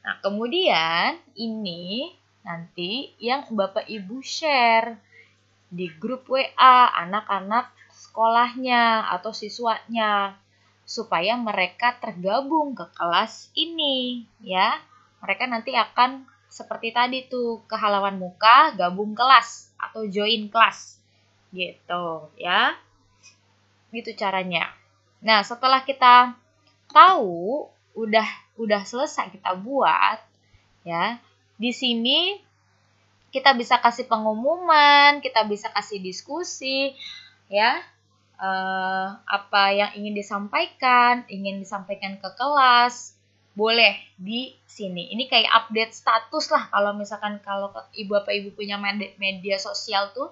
Nah, kemudian ini nanti yang Bapak Ibu share di grup WA anak-anak sekolahnya atau siswanya supaya mereka tergabung ke kelas ini ya. Mereka nanti akan seperti tadi tuh ke halaman muka gabung kelas atau join kelas gitu ya. Gitu caranya. Nah, setelah kita tahu udah selesai kita buat ya. Di sini kita bisa kasih pengumuman, kita bisa kasih diskusi ya. Apa yang ingin disampaikan ke kelas, boleh di sini. Ini kayak update status lah kalau misalkan Bapak Ibu punya media sosial tuh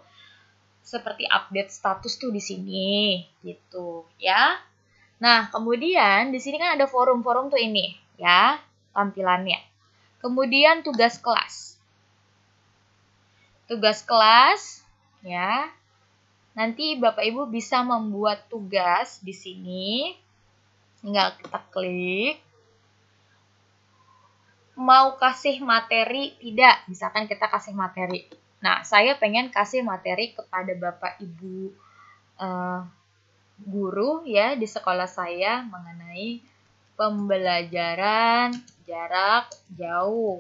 seperti update status tuh di sini gitu ya. Nah, kemudian di sini kan ada forum-forum tuh ini ya, tampilannya. Kemudian tugas kelas. Tugas kelas ya. Nanti Bapak Ibu bisa membuat tugas di sini Tinggal kita klik. Mau kasih materi tidak? Misalkan kita kasih materi. Nah, saya pengen kasih materi kepada Bapak Ibu guru ya di sekolah saya mengenai pembelajaran jarak jauh.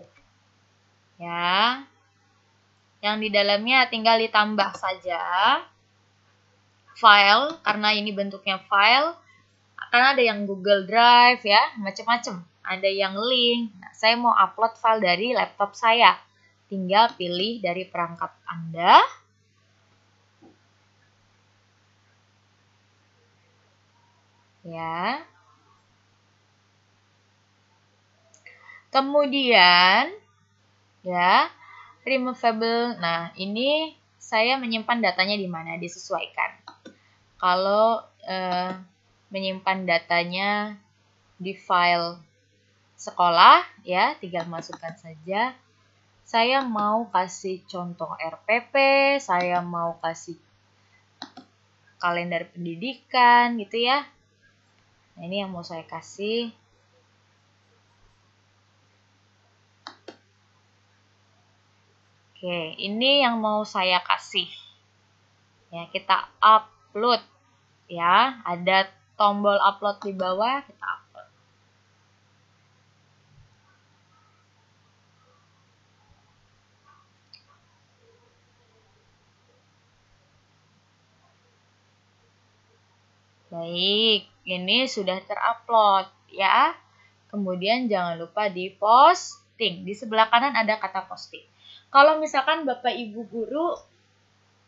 Ya. Yang di dalamnya tinggal ditambah saja file, karena ini bentuknya file. Karena ada yang Google Drive ya, macam-macam. Ada yang link. Nah, saya mau upload file dari laptop saya. Tinggal pilih dari perangkat Anda. Ya. Kemudian ya, removable. Nah, ini saya menyimpan datanya di mana, disesuaikan. Kalau menyimpan datanya di file sekolah ya, tinggal masukkan saja. Saya mau kasih contoh RPP, saya mau kasih kalender pendidikan gitu ya. Nah, ini yang mau saya kasih. Oke, ini yang mau saya kasih. Ya, kita upload ya. Ada tombol upload di bawah, kita upload. Baik, ini sudah terupload ya. Kemudian jangan lupa di posting. Di sebelah kanan ada kata posting. Kalau misalkan Bapak Ibu guru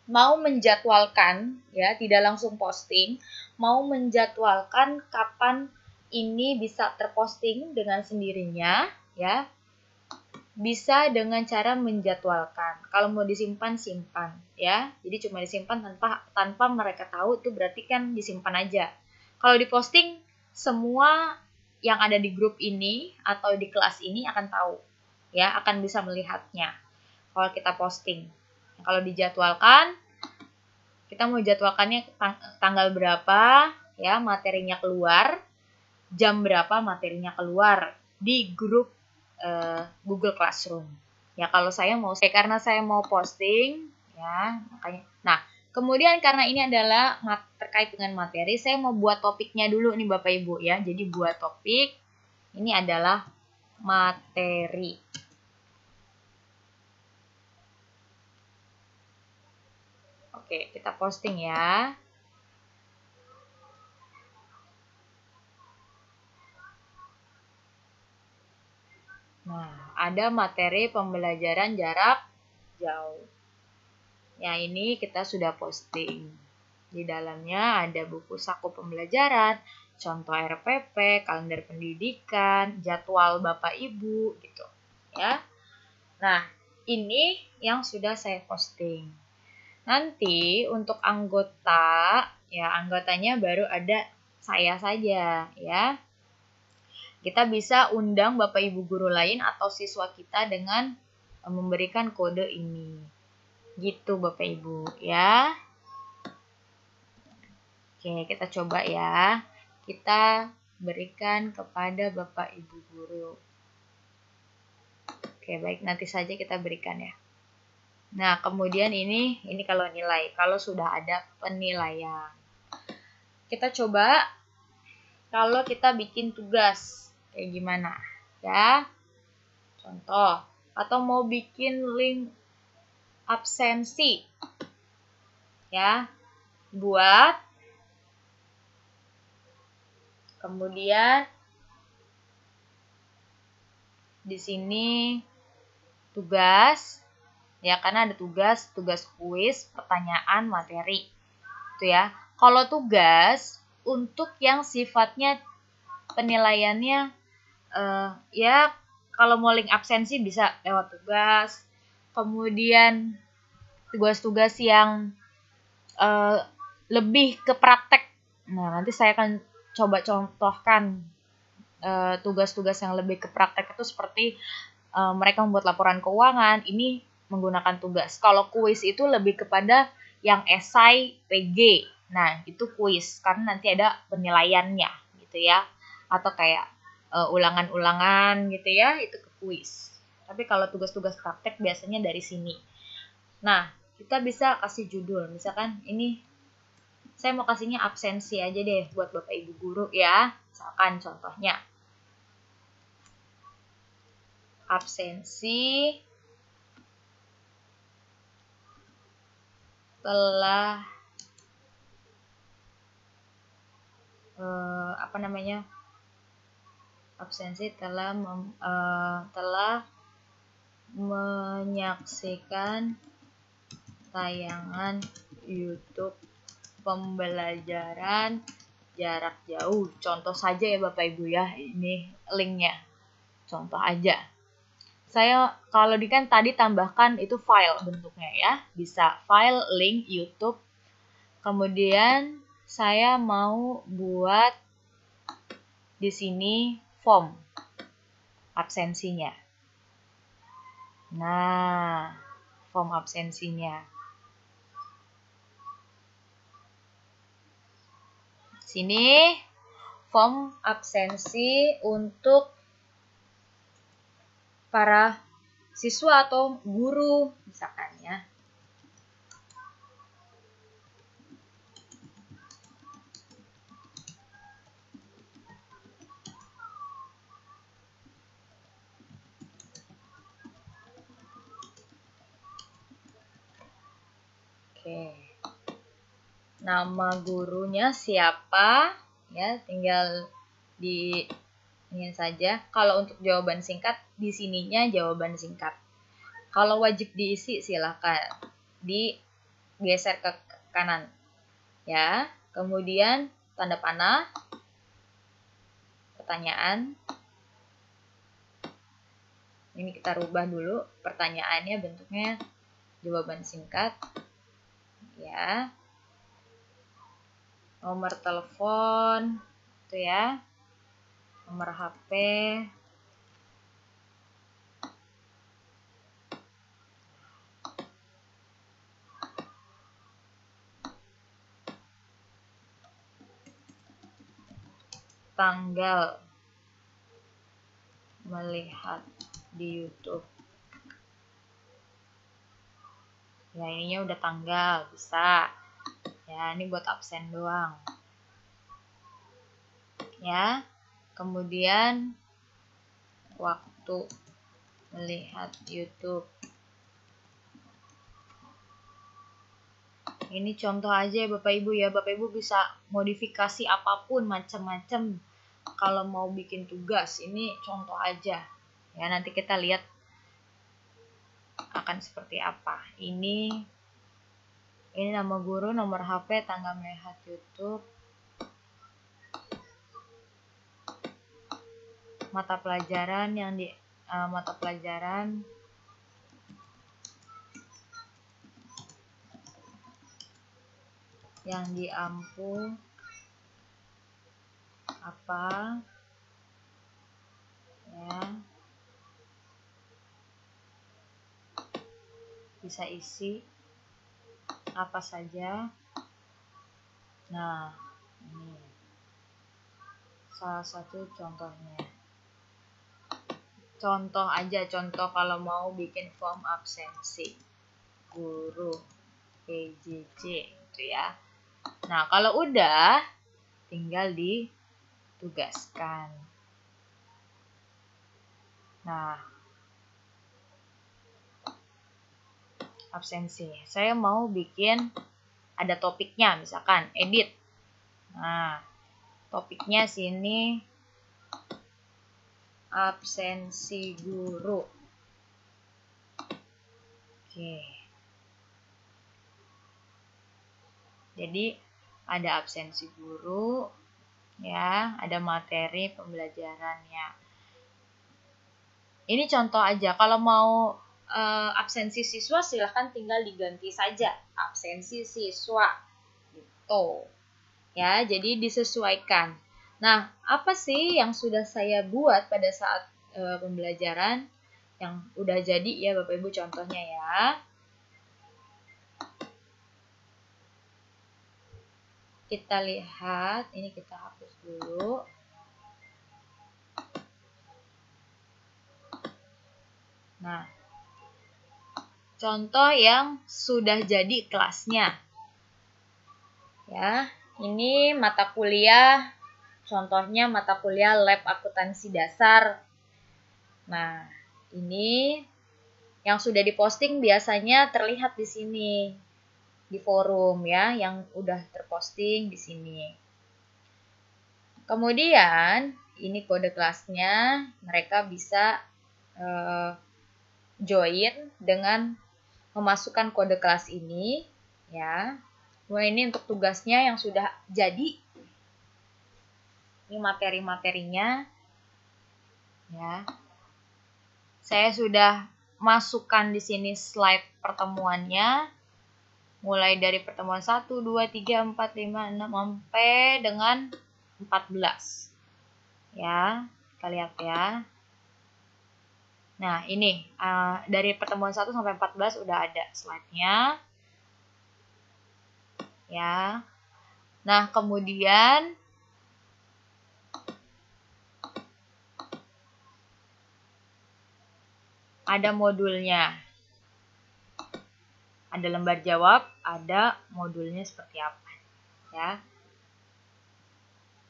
mau menjadwalkan ya, tidak langsung posting, mau menjadwalkan kapan ini bisa terposting dengan sendirinya ya. Bisa dengan cara menjadwalkan. Kalau mau disimpan, simpan ya. Jadi cuma disimpan tanpa mereka tahu, itu berarti kan disimpan aja. Kalau diposting, semua yang ada di grup ini atau di kelas ini akan tahu ya, akan bisa melihatnya kalau kita posting. Kalau dijadwalkan, kita mau jadwalkannya tanggal berapa ya materinya keluar, jam berapa materinya keluar di grup Google Classroom. Ya, kalau saya mau, karena saya mau posting ya, makanya. Nah, kemudian karena ini adalah terkait dengan materi, saya mau buat topiknya dulu nih Bapak Ibu ya. Jadi buat topik ini adalah materi. Oke, kita posting ya. Nah, ada materi pembelajaran jarak jauh. Ya, ini kita sudah posting. Di dalamnya ada buku saku pembelajaran, contoh RPP, kalender pendidikan, jadwal Bapak Ibu gitu, ya. Nah, ini yang sudah saya posting. Nanti untuk anggota, ya anggotanya baru ada saya saja, ya. Kita bisa undang Bapak Ibu guru lain atau siswa kita dengan memberikan kode ini. Gitu Bapak Ibu, ya. Oke, kita coba ya. Kita berikan kepada Bapak Ibu guru. Oke, baik, nanti saja kita berikan ya. Nah, kemudian ini kalau nilai, kalau sudah ada penilaian. Kita coba kalau kita bikin tugas kayak gimana ya. Contoh, atau mau bikin link absensi. Ya. Buat. Kemudian di sini tugas ya, karena ada tugas kuis, pertanyaan, materi. Itu ya. Kalau tugas untuk yang sifatnya penilaiannya ya kalau mau link absensi bisa lewat tugas. Kemudian tugas-tugas yang lebih ke praktek. Nah, nanti saya akan coba contohkan tugas-tugas yang lebih ke praktek itu seperti mereka membuat laporan keuangan, ini menggunakan tugas. Kalau kuis itu lebih kepada yang esai PG. Nah, itu kuis karena nanti ada penilaiannya gitu ya. atau kayak ulangan-ulangan gitu ya, itu ke kuis. Tapi kalau tugas-tugas praktek biasanya dari sini. Nah, kita bisa kasih judul, misalkan ini saya mau kasihnya absensi aja deh buat Bapak Ibu guru ya. Misalkan contohnya absensi telah absensi telah menyaksikan tayangan YouTube pembelajaran jarak jauh. Contoh saja ya Bapak Ibu ya, ini linknya. Contoh aja. Saya kalau kan tadi tambahkan itu file bentuknya ya. Bisa file, link, YouTube. Kemudian saya mau buat di sini form absensinya. Nah, form absensinya. Sini form absensi untuk para siswa atau guru misalkan ya. Oke. Nama gurunya siapa? Ya, tinggal di ini saja. Kalau untuk jawaban singkat, di sininya jawaban singkat. Kalau wajib diisi silakan digeser ke kanan. Ya. Kemudian tanda panah pertanyaan. Ini kita rubah dulu pertanyaannya bentuknya jawaban singkat. Ya. Nomor telepon itu ya. Nomor HP. Tanggal melihat di YouTube. Ya, ininya udah tanggal, bisa. Ya, ini buat absen doang. Ya. Kemudian waktu melihat YouTube. Ini contoh aja ya Bapak Ibu ya. Bapak Ibu bisa modifikasi apapun macam-macam. Kalau mau bikin tugas, ini contoh aja. Ya, nanti kita lihat akan seperti apa. Ini nama guru, nomor HP, tanggal melihat YouTube. Mata pelajaran yang diampu apa ya, bisa isi apa saja. Nah, ini salah satu contohnya. Contoh aja, contoh kalau mau bikin form absensi guru PJJ gitu ya. Nah, kalau udah tinggal ditugaskan. Nah, absensi. Saya mau bikin ada topiknya, misalkan edit. Nah, topiknya sini absensi guru. Oke. Jadi ada absensi guru, ya, ada materi pembelajarannya. Ini contoh aja. Kalau mau absensi siswa silahkan tinggal diganti saja absensi siswa gitu. Ya, jadi disesuaikan. Nah, apa sih yang sudah saya buat pada saat pembelajaran yang udah jadi ya Bapak Ibu contohnya ya. Kita lihat, ini kita hapus dulu. Nah, contoh yang sudah jadi kelasnya. Ya, ini mata kuliah, contohnya mata kuliah lab akuntansi dasar. Nah, ini yang sudah diposting biasanya terlihat di sini, di forum ya, yang udah terposting di sini. Kemudian, ini kode kelasnya, mereka bisa join dengan memasukkan kode kelas ini, ya. Nah, ini untuk tugasnya yang sudah jadi. Ini materi-materinya, ya. Saya sudah masukkan di sini slide pertemuannya, mulai dari pertemuan 1, 2, 3, 4, 5, 6, sampai dengan 14. Ya, kita lihat ya. Nah, ini dari pertemuan 1 sampai 14 udah ada slide-nya. Ya. Nah, kemudian ada modulnya. Ada lembar jawab, ada modulnya seperti apa. Ya.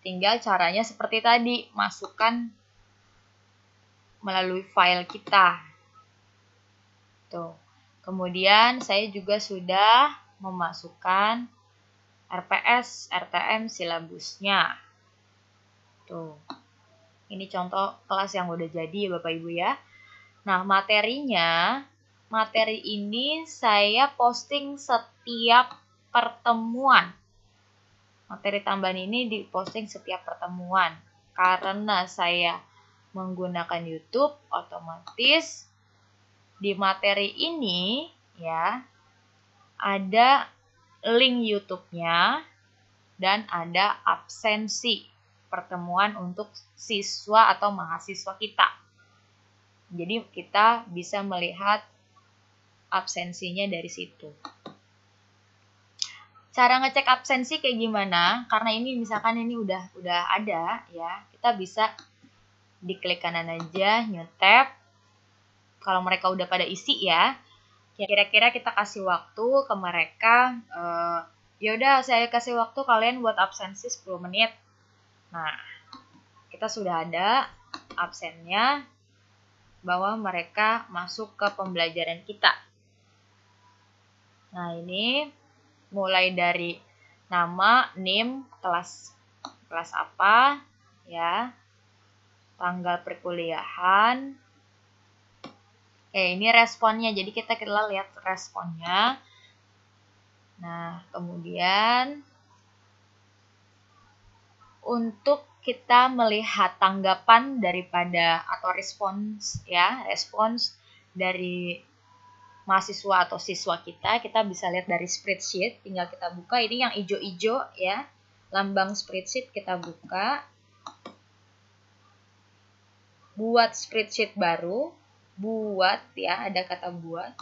Tinggal caranya seperti tadi, masukkan melalui file kita. Tuh. Kemudian saya juga sudah memasukkan RPS, RTM silabusnya. Tuh. Ini contoh kelas yang udah jadi ya Bapak Ibu ya. Nah, materi ini saya posting setiap pertemuan. Materi tambahan ini diposting setiap pertemuan. Karena saya menggunakan YouTube, otomatis di materi ini ya ada link YouTube-nya dan ada absensi pertemuan untuk siswa atau mahasiswa kita. Jadi kita bisa melihat absensinya dari situ. Cara ngecek absensi kayak gimana? Karena ini misalkan ini udah ada ya, kita bisa diklik kanan aja, new tab. Kalau mereka udah pada isi ya, kira-kira kita kasih waktu ke mereka. Ya udah saya kasih waktu kalian buat absensi 10 menit. Nah, kita sudah ada absennya bahwa mereka masuk ke pembelajaran kita. Nah, ini mulai dari nama, NIM, kelas apa, ya, tanggal perkuliahan. Ini responnya, jadi kita lihat responnya. Nah, kemudian untuk kita melihat tanggapan daripada atau respons dari mahasiswa atau siswa kita bisa lihat dari spreadsheet, tinggal kita buka. Ini yang hijau-hijau ya, lambang spreadsheet, kita buka. Buat spreadsheet baru, buat ya, ada kata buat.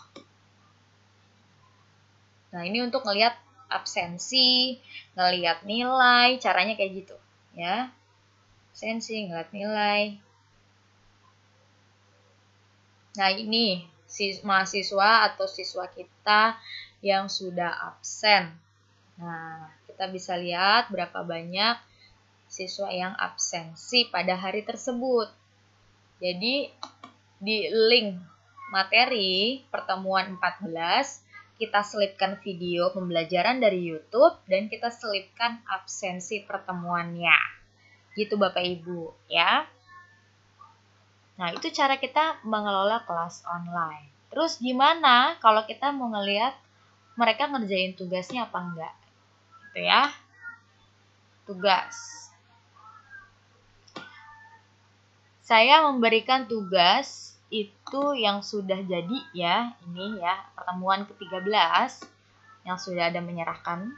Nah, ini untuk ngelihat absensi, ngelihat nilai, caranya kayak gitu ya. Absensi, ngelihat nilai. Nah, ini mahasiswa atau siswa kita yang sudah absen. Nah, kita bisa lihat berapa banyak siswa yang absensi pada hari tersebut. Jadi, di link materi pertemuan 14, kita selipkan video pembelajaran dari YouTube dan kita selipkan absensi pertemuannya. Gitu Bapak Ibu ya. Nah, itu cara kita mengelola kelas online. Terus gimana kalau kita mau ngelihat mereka ngerjain tugasnya apa enggak? Gitu ya. Tugas. Saya memberikan tugas itu yang sudah jadi ya. Ini ya, pertemuan ke-13 yang sudah ada menyerahkan.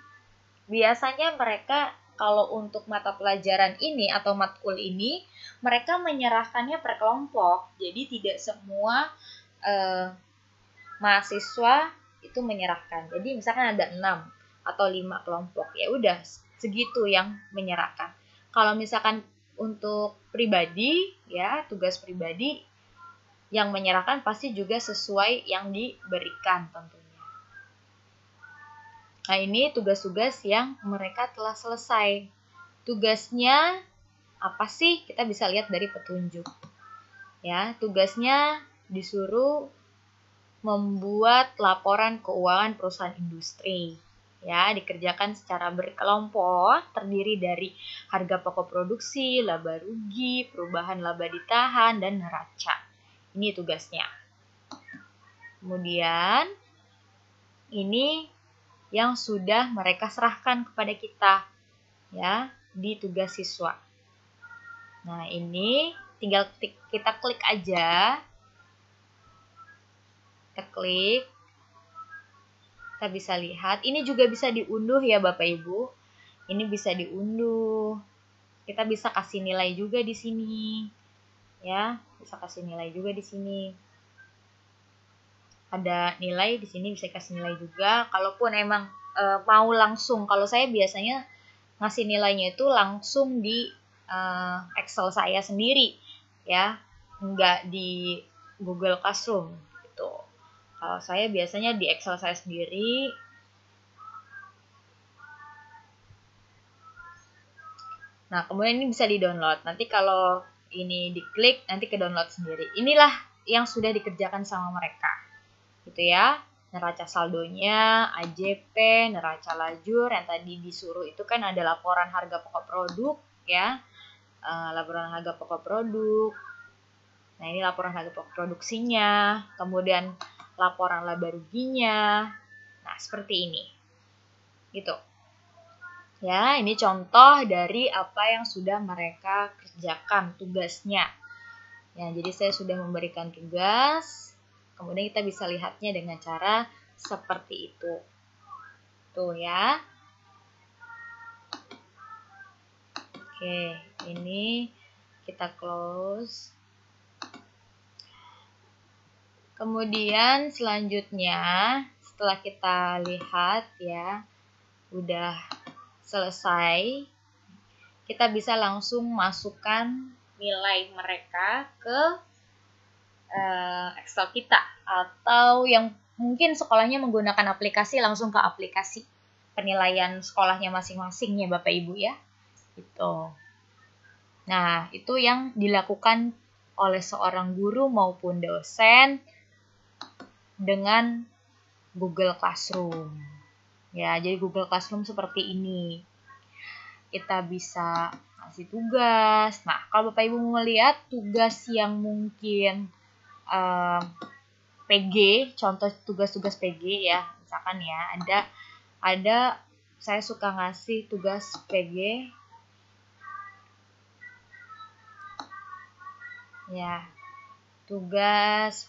Biasanya mereka kalau untuk mata pelajaran ini atau matkul ini, mereka menyerahkannya per kelompok. Jadi tidak semua mahasiswa itu menyerahkan. Jadi misalkan ada 6 atau 5 kelompok, ya udah segitu yang menyerahkan. Kalau misalkan untuk pribadi, ya tugas pribadi, yang menyerahkan pasti juga sesuai yang diberikan tentunya. Nah, ini tugas-tugas yang mereka telah selesai. Tugasnya apa sih? Kita bisa lihat dari petunjuk. Ya, tugasnya disuruh membuat laporan keuangan perusahaan industri. Ya, dikerjakan secara berkelompok, terdiri dari harga pokok produksi, laba rugi, perubahan laba ditahan, dan neraca. Ini tugasnya. Kemudian, ini yang sudah mereka serahkan kepada kita, ya, di tugas siswa. Nah, ini tinggal kita klik aja. Kita klik. Kita bisa lihat. Ini juga bisa diunduh ya Bapak Ibu. Ini bisa diunduh. Kita bisa kasih nilai juga di sini. Ya, bisa kasih nilai juga di sini. Ada nilai di sini, bisa kasih nilai juga. Kalaupun emang mau langsung, kalau saya biasanya ngasih nilainya itu langsung di Excel saya sendiri, ya, enggak di Google Classroom gitu. Kalau saya biasanya di Excel saya sendiri. Nah, kemudian ini bisa di-download. Nanti kalau ini diklik, nanti ke download sendiri. Inilah yang sudah dikerjakan sama mereka. Gitu ya. Neraca saldonya, AJP, neraca lajur, yang tadi disuruh itu kan ada laporan harga pokok produk, ya. Laporan harga pokok produk. Nah, ini laporan harga pokok produksinya. Kemudian laporan laba ruginya. Nah, seperti ini. Gitu. Ya, ini contoh dari apa yang sudah mereka kerjakan tugasnya. Ya, jadi saya sudah memberikan tugas, kemudian kita bisa lihatnya dengan cara seperti itu. Tuh ya. Oke, ini kita close. Kemudian selanjutnya, setelah kita lihat ya, udah selesai, kita bisa langsung masukkan nilai mereka ke Excel kita, atau yang mungkin sekolahnya menggunakan aplikasi, langsung ke aplikasi penilaian sekolahnya masing-masing ya Bapak Ibu ya. Gitu. Nah, itu yang dilakukan oleh seorang guru maupun dosen dengan Google Classroom. Ya, jadi Google Classroom seperti ini. Kita bisa kasih tugas. Nah, kalau Bapak Ibu melihat tugas yang mungkin PG, contoh tugas-tugas PG ya, misalkan ya, ada saya suka ngasih tugas PG ya, tugas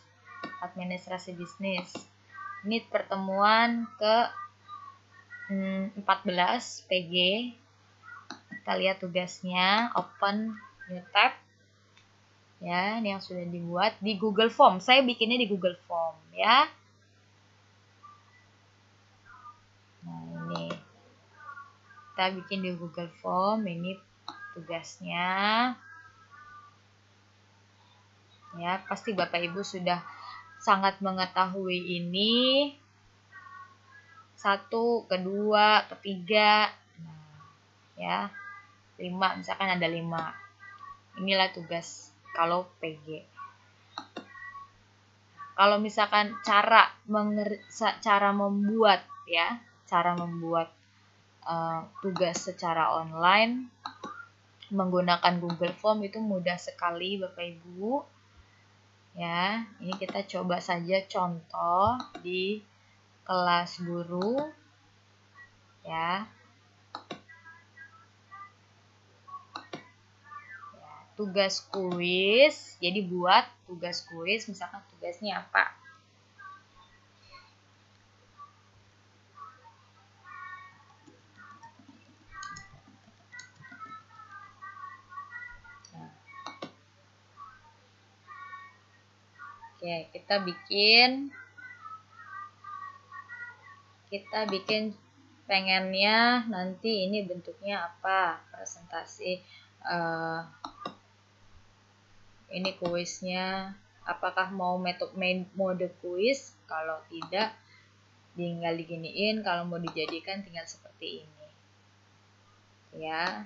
administrasi bisnis. Ini pertemuan ke 14 PG. Kita lihat tugasnya, open new tab. Ya, ini yang sudah dibuat di Google Form. Saya bikinnya di Google Form ya. Nah, ini kita bikin di Google Form, ini tugasnya. Ya, pasti Bapak Ibu sudah sangat mengetahui ini. 1, kedua, ketiga. Nah, ya. 5, misalkan ada 5. Inilah tugas kalau PG. Kalau misalkan cara membuat ya, cara membuat tugas secara online menggunakan Google Form itu mudah sekali Bapak Ibu. Ya, ini kita coba saja contoh di kelas guru. Ya. Tugas kuis, jadi buat tugas kuis, misalkan tugasnya apa? Nah. Oke, kita bikin pengennya nanti ini bentuknya apa, presentasi ini kuisnya Apakah mau mode kuis? Kalau tidak, tinggal diginiin. Kalau mau dijadikan, tinggal seperti ini. Ya.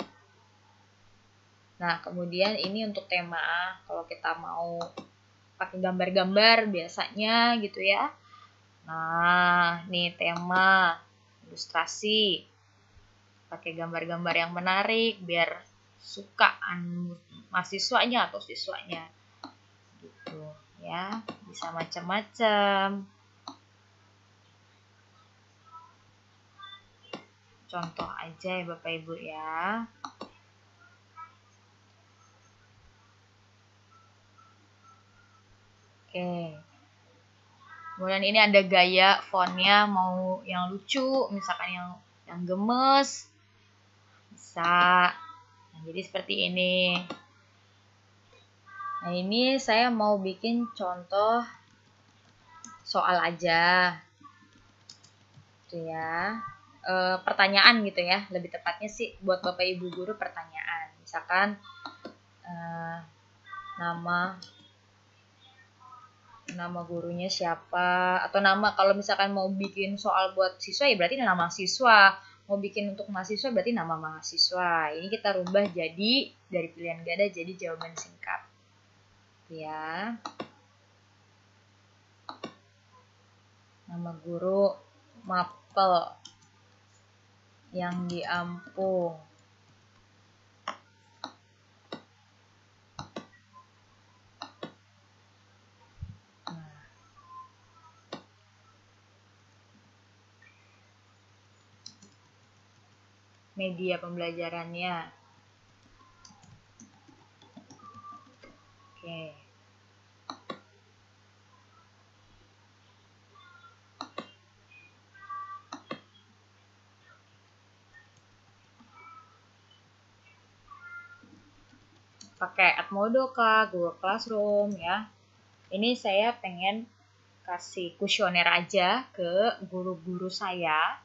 Nah, kemudian ini untuk tema. Kalau kita mau pakai gambar-gambar biasanya gitu ya. Nah, nih tema ilustrasi. Pakai gambar-gambar yang menarik biar suka mahasiswanya atau siswanya. Gitu ya. Bisa macam-macam. Contoh aja ya Bapak Ibu ya. Oke. Kemudian ini ada gaya fontnya mau yang lucu, misalkan yang gemes. Bisa. Nah, jadi seperti ini. Nah, ini saya mau bikin contoh soal aja. Gitu ya. Pertanyaan gitu ya. Lebih tepatnya sih buat Bapak Ibu guru pertanyaan. Misalkan nama gurunya siapa, atau nama, kalau misalkan mau bikin soal buat siswa ya berarti nama siswa, mau bikin untuk mahasiswa berarti nama mahasiswa. Ini kita rubah jadi dari pilihan ganda jadi jawaban singkat ya. Nama guru Mapel yang diampung. Media pembelajarannya. Oke. Pakai Edmodo kah, Google Classroom ya. Ini saya pengen kasih kuesioner aja ke guru-guru saya,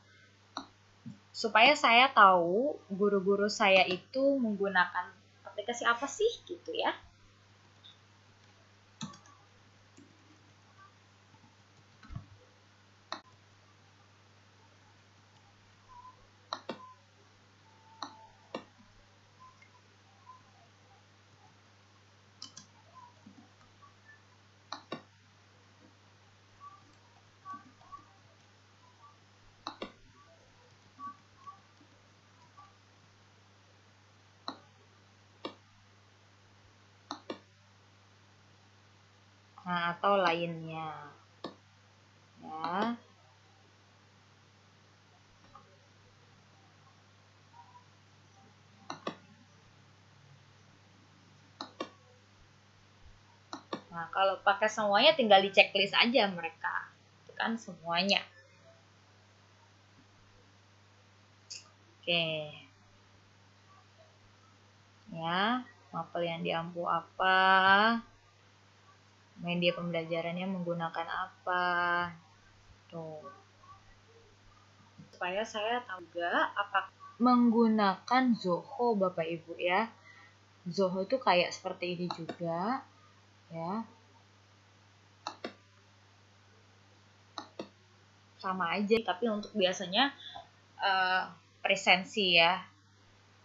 supaya saya tahu guru-guru saya itu menggunakan aplikasi apa sih gitu ya. Nah, atau lainnya. Ya. Nah, kalau pakai semuanya tinggal di checklist aja mereka. Itu kan semuanya. Oke. Ya, mapel yang diampu apa? Media pembelajarannya menggunakan apa? Tuh. Supaya saya tahu juga apa menggunakan Zoho Bapak Ibu ya. Zoho itu kayak seperti ini juga ya. Sama aja, tapi untuk biasanya presensi ya,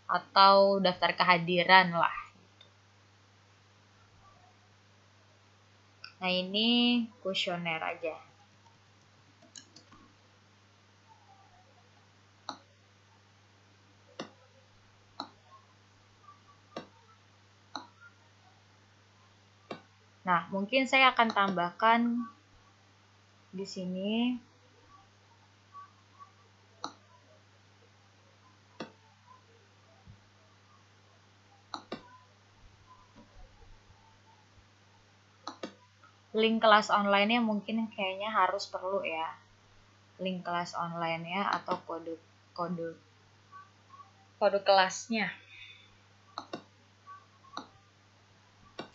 atau daftar kehadiran lah. Nah, ini kuesioner aja. Nah, mungkin saya akan tambahkan di sini link kelas online-nya, mungkin kayaknya harus perlu ya. Link kelas online-nya atau kode kelasnya.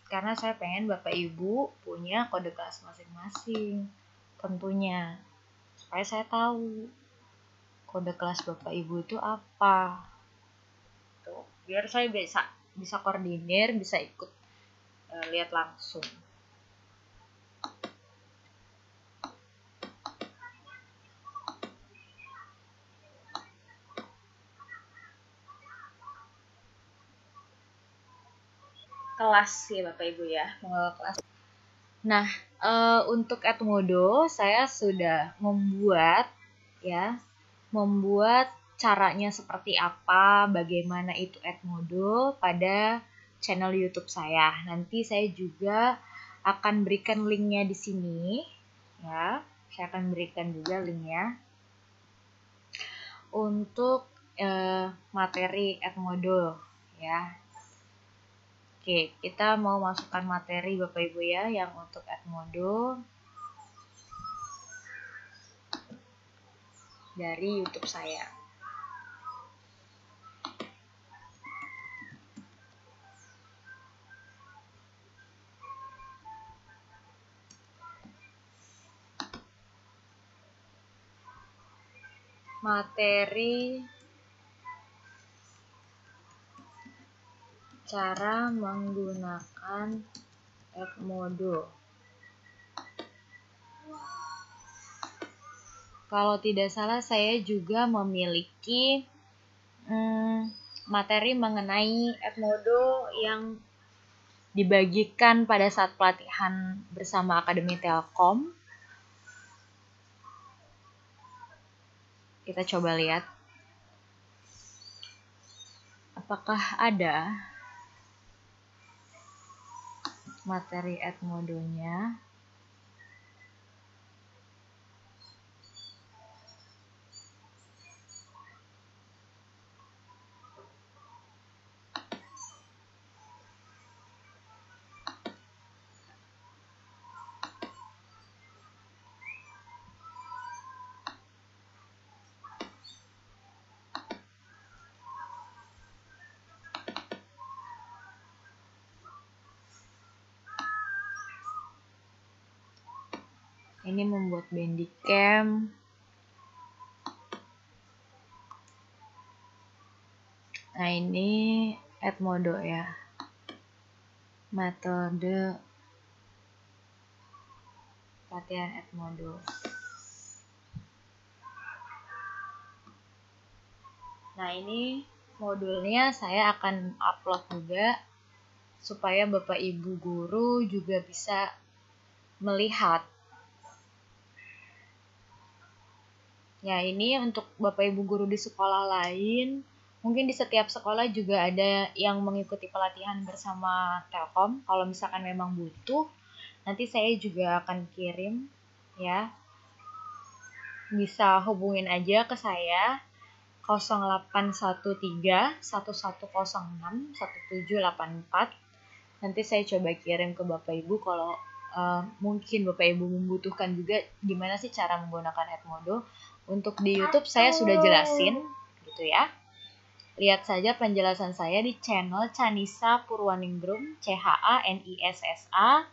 Karena saya pengen Bapak Ibu punya kode kelas masing-masing tentunya. Supaya saya tahu kode kelas Bapak Ibu itu apa. Tuh, biar saya bisa koordinir, bisa ikut lihat langsung. kelas ya Bapak Ibu ya, mengelola kelas. Nah, untuk Edmodo saya sudah membuat caranya seperti apa, bagaimana itu Edmodo pada channel YouTube saya. Nanti saya juga akan berikan linknya di sini ya. Saya akan berikan juga linknya untuk materi Edmodo ya. Oke, kita mau masukkan materi Bapak Ibu ya yang untuk Edmodo dari YouTube saya. Materi cara menggunakan Edmodo. Kalau tidak salah saya juga memiliki materi mengenai Edmodo yang dibagikan pada saat pelatihan bersama Akademi Telkom. Kita coba lihat apakah ada materi Edmodo-nya. Ini membuat Bandicam. Nah, ini Edmodo ya. Metode latihan Edmodo. Nah, ini modulnya saya akan upload juga supaya Bapak Ibu guru juga bisa melihat. Ya, ini untuk Bapak Ibu guru di sekolah lain. Mungkin di setiap sekolah juga ada yang mengikuti pelatihan bersama Telkom. Kalau misalkan memang butuh, nanti saya juga akan kirim ya. Bisa hubungin aja ke saya 0813 1106 1784. Nanti saya coba kirim ke Bapak Ibu kalau mungkin Bapak Ibu membutuhkan juga gimana sih cara menggunakan Edmodo. Untuk di YouTube saya sudah jelasin gitu ya. Lihat saja penjelasan saya di channel Chanisa Purwaningrum, CHANISSA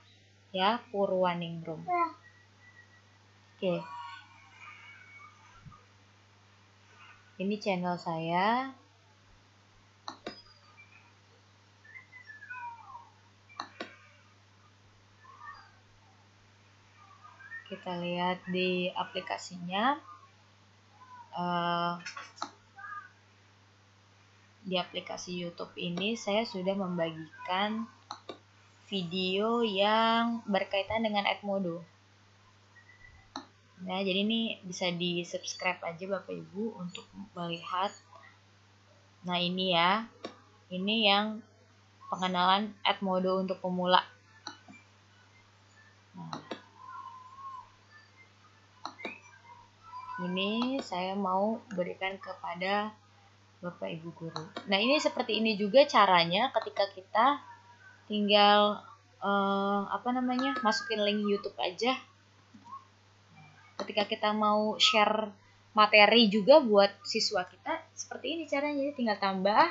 ya, Purwaningrum. Oke. Ini channel saya. Kita lihat di aplikasinya. Di aplikasi YouTube ini saya sudah membagikan video yang berkaitan dengan Edmodo. Nah, jadi ini bisa di subscribe aja Bapak Ibu untuk melihat. Nah, ini ya. Ini yang pengenalan Edmodo untuk pemula. Nah, ini saya mau berikan kepada Bapak Ibu guru. Nah, ini seperti ini juga caranya ketika kita tinggal masukin link YouTube aja. Ketika kita mau share materi juga buat siswa kita, seperti ini caranya. Jadi tinggal tambah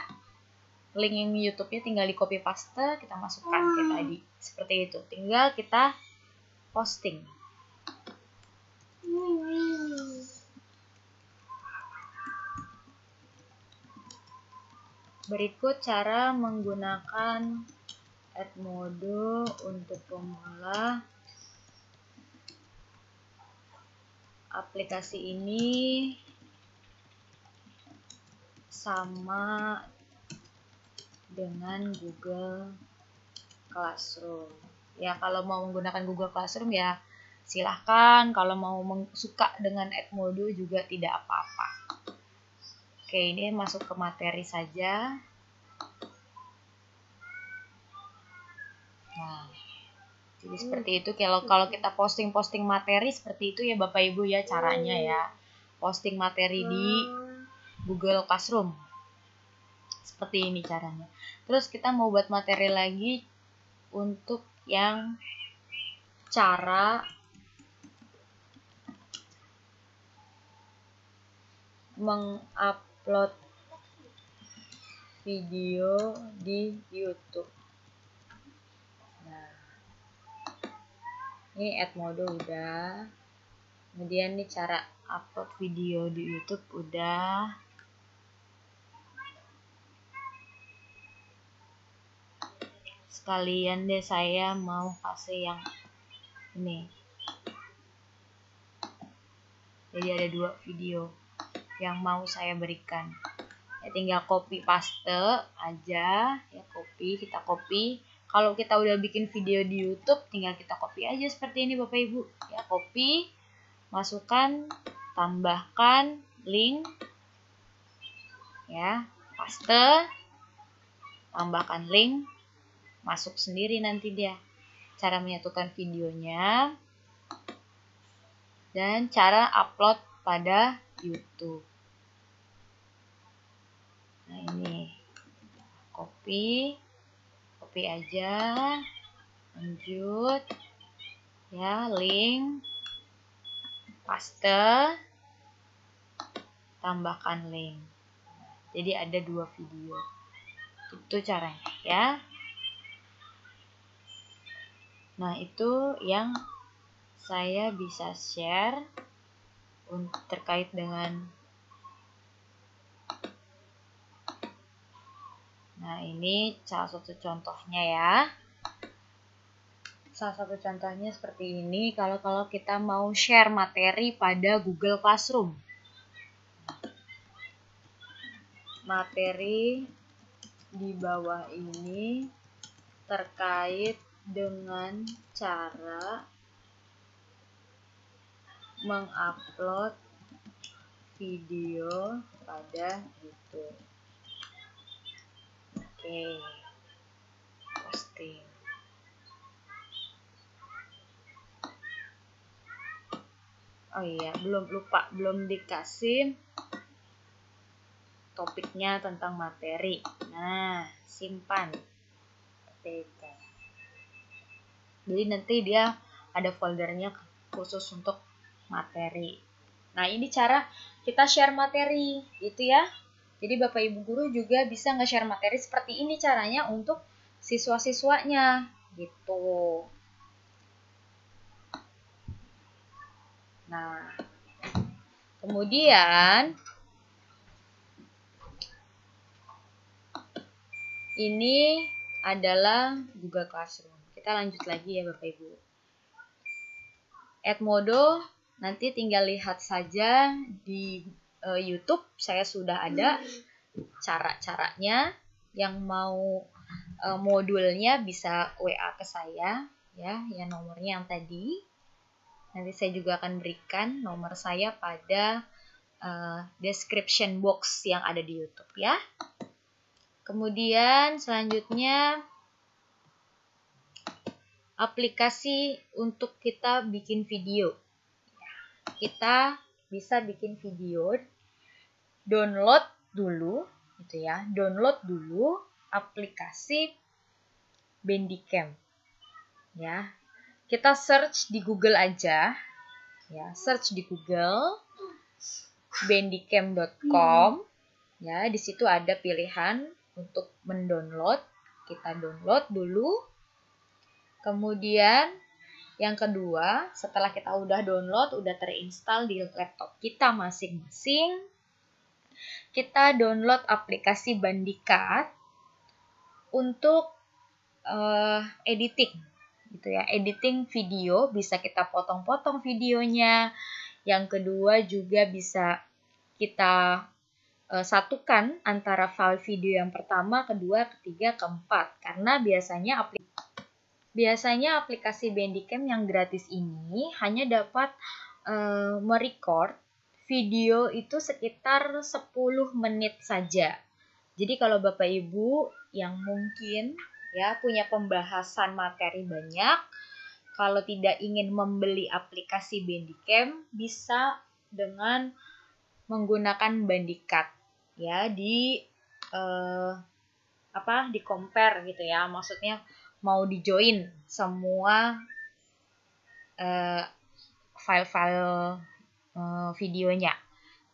link yang YouTube-nya, tinggal di copy paste, kita masukkan kayak tadi. Seperti itu. Tinggal kita posting. Berikut cara menggunakan Edmodo untuk pemula. Aplikasi ini sama dengan Google Classroom. Ya, kalau mau menggunakan Google Classroom ya silahkan. Kalau mau suka dengan Edmodo juga tidak apa-apa. Oke, ini masuk ke materi saja. Nah, jadi seperti itu. Kalau kita posting materi seperti itu ya Bapak Ibu ya caranya ya. Posting materi di Google Classroom. Seperti ini caranya. Terus kita mau buat materi lagi untuk yang cara mengupload video di YouTube. Nah, ini Edmodo udah. Kemudian nih cara upload video di YouTube udah. Sekalian deh saya mau kasih yang ini. Jadi ada 2 video yang mau saya berikan. Ya, tinggal copy paste aja ya, kita copy. Kalau kita udah bikin video di YouTube tinggal kita copy aja seperti ini Bapak Ibu ya, copy, masukkan, tambahkan link ya, paste, tambahkan link, masuk sendiri nanti dia. Cara menyatukan videonya dan cara upload pada YouTube. Nah, ini copy aja, lanjut ya, link, paste, tambahkan link. Jadi ada 2 video. Itu caranya ya. Nah, itu yang saya bisa share terkait dengan. Nah, ini salah satu contohnya ya. Salah satu contohnya seperti ini kalau kita mau share materi pada Google Classroom. Materi di bawah ini terkait dengan cara mengupload video pada YouTube. Oke, posting. Oh iya, belum dikasih topiknya tentang materi. Nah, simpan. Jadi nanti dia ada foldernya khusus untuk materi. Nah, ini cara kita share materi, gitu ya. Jadi Bapak Ibu guru juga bisa nge-share materi seperti ini caranya untuk siswa-siswanya, gitu. Nah, kemudian ini adalah Google Classroom. Kita lanjut lagi ya Bapak Ibu. Edmodo nanti tinggal lihat saja di YouTube, saya sudah ada cara-caranya. Yang mau modulnya bisa WA ke saya ya, yang nomornya yang tadi. Nanti saya juga akan berikan nomor saya pada description box yang ada di YouTube ya. Kemudian selanjutnya aplikasi untuk kita bikin video. Kita bisa bikin video, download dulu gitu ya. Download dulu aplikasi Bandicam. Ya. Kita search di Google aja. Ya, search di Google bandicam.com. Ya, di situ ada pilihan untuk mendownload. Kita download dulu. Kemudian yang kedua, setelah kita udah download, udah terinstall di laptop kita masing-masing, kita download aplikasi Bandicat untuk editing, gitu ya. Editing video, bisa kita potong-potong videonya. Yang kedua juga bisa kita satukan antara file video yang pertama, kedua, ketiga, keempat. Karena biasanya aplikasi Biasanya aplikasi Bandicam yang gratis ini hanya dapat merecord video itu sekitar 10 menit saja. Jadi kalau Bapak Ibu yang mungkin ya punya pembahasan materi banyak, kalau tidak ingin membeli aplikasi Bandicam, bisa dengan menggunakan Bandicat ya di di compare gitu ya. Maksudnya mau di join semua file-file videonya,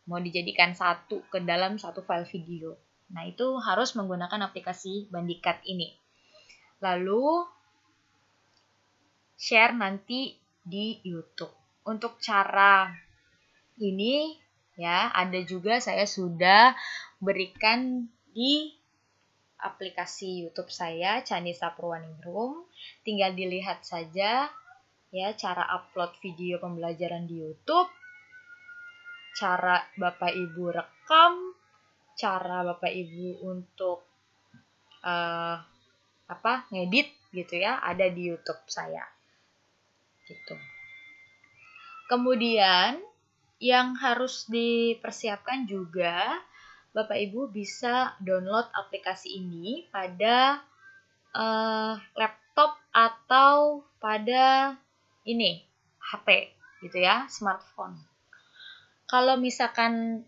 mau dijadikan satu ke dalam satu file video. Nah, itu harus menggunakan aplikasi Bandicat ini. Lalu share nanti di YouTube. Untuk cara ini ya, ada juga saya sudah berikan di aplikasi YouTube saya, Chanisa Purwaningrum. Tinggal dilihat saja ya cara upload video pembelajaran di YouTube, cara Bapak Ibu rekam, cara Bapak Ibu untuk ngedit gitu ya, ada di YouTube saya. Gitu. Kemudian yang harus dipersiapkan juga, Bapak Ibu bisa download aplikasi ini pada laptop atau pada HP gitu ya, smartphone. Kalau misalkan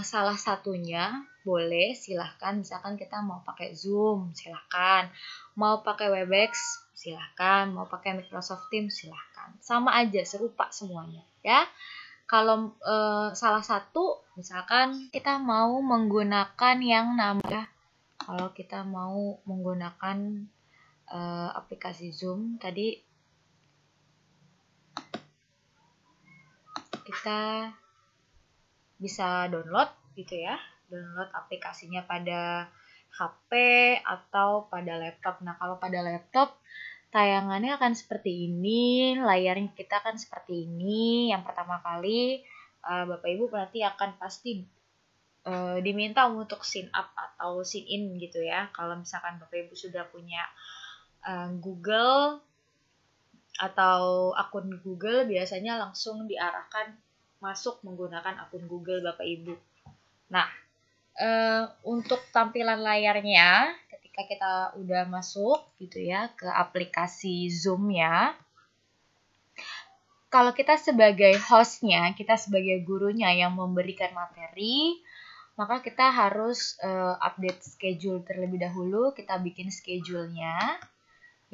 salah satunya boleh, silahkan. Misalkan kita mau pakai Zoom, silahkan. Mau pakai Webex, silahkan. Mau pakai Microsoft Teams, silahkan. Sama aja, serupa semuanya ya. Kalau salah satu, misalkan kita mau menggunakan yang namanya, kalau kita mau menggunakan aplikasi Zoom tadi, kita bisa download gitu ya, download aplikasinya pada HP atau pada laptop. Nah, kalau pada laptop tayangannya akan seperti ini, layarnya kita akan seperti ini. Yang pertama kali Bapak Ibu berarti akan pasti diminta untuk sign up atau sign in gitu ya. Kalau misalkan Bapak Ibu sudah punya Google atau akun Google, biasanya langsung diarahkan masuk menggunakan akun Google Bapak Ibu. Nah, untuk tampilan layarnya ketika kita udah masuk gitu ya ke aplikasi Zoom ya, kalau kita sebagai hostnya, kita sebagai gurunya yang memberikan materi, maka kita harus update schedule terlebih dahulu. Kita bikin schedule-nya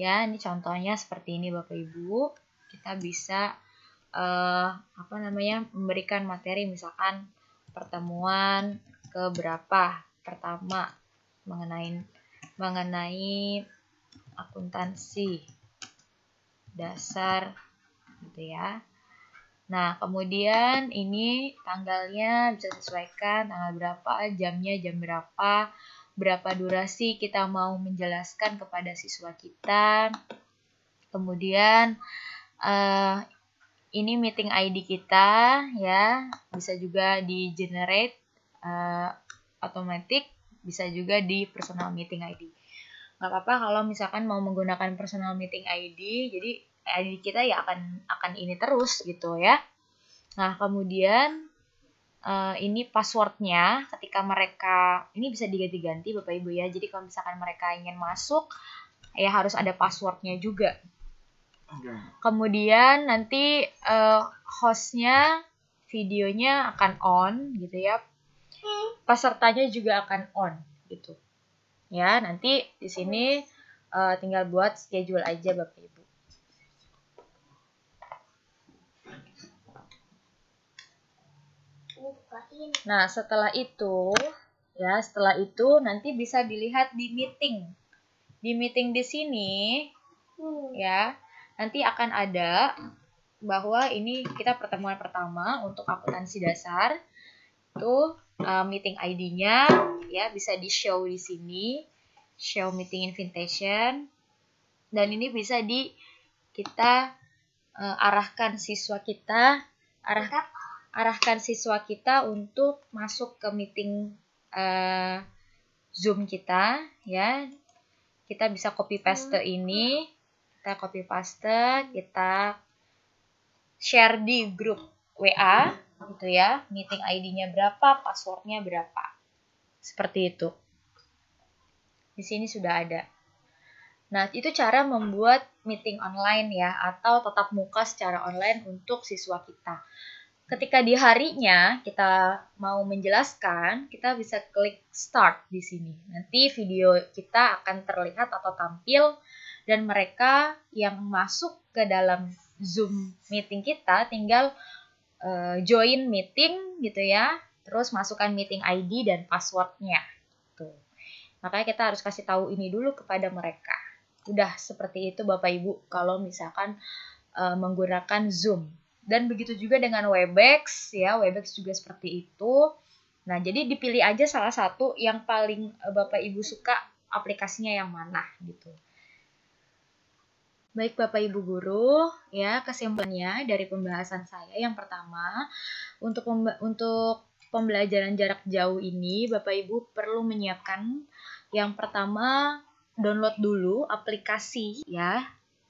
ya. Ini contohnya seperti ini Bapak Ibu. Kita bisa memberikan materi, misalkan pertemuan keberapa, pertama mengenai akuntansi dasar gitu ya. Nah, kemudian ini tanggalnya bisa disesuaikan, tanggal berapa, jamnya jam berapa durasi kita mau menjelaskan kepada siswa kita. Kemudian ini meeting ID kita ya, bisa juga di generate otomatis, bisa juga di personal meeting ID. Nggak apa-apa kalau misalkan mau menggunakan personal meeting ID, jadi ID kita ya akan ini terus gitu ya. Nah, kemudian ini passwordnya ketika mereka, ini bisa diganti-ganti Bapak Ibu ya. Jadi kalau misalkan mereka ingin masuk, ya harus ada passwordnya juga. Kemudian nanti hostnya, videonya akan on gitu ya. Pesertanya juga akan on gitu. Ya, nanti di sini tinggal buat schedule aja Bapak Ibu. Nah, setelah itu nanti bisa dilihat di meeting. Di meeting di sini ya, nanti akan ada bahwa ini kita pertemuan pertama untuk akuntansi dasar. Itu meeting ID-nya ya bisa di-show di sini, show meeting invitation. Dan ini bisa kita arahkan siswa kita untuk masuk ke meeting Zoom kita ya. Kita bisa copy paste ini kita copy paste, kita share di grup WA gitu ya. Meeting ID-nya berapa, passwordnya berapa. Seperti itu. Di sini sudah ada. Nah, itu cara membuat meeting online ya, atau tatap muka secara online untuk siswa kita. Ketika di harinya kita mau menjelaskan, kita bisa klik start di sini. Nanti video kita akan terlihat atau tampil, dan mereka yang masuk ke dalam Zoom meeting kita tinggal join meeting gitu ya, terus masukkan meeting ID dan passwordnya. Tuh. Makanya kita harus kasih tahu ini dulu kepada mereka. Udah seperti itu Bapak Ibu kalau misalkan menggunakan Zoom. Dan begitu juga dengan Webex ya, Webex juga seperti itu. Nah, jadi dipilih aja salah satu yang paling Bapak Ibu suka aplikasinya yang mana gitu. Baik Bapak Ibu guru, ya kesimpulannya dari pembahasan saya yang pertama, untuk pembelajaran jarak jauh ini Bapak Ibu perlu menyiapkan yang pertama download dulu aplikasi ya.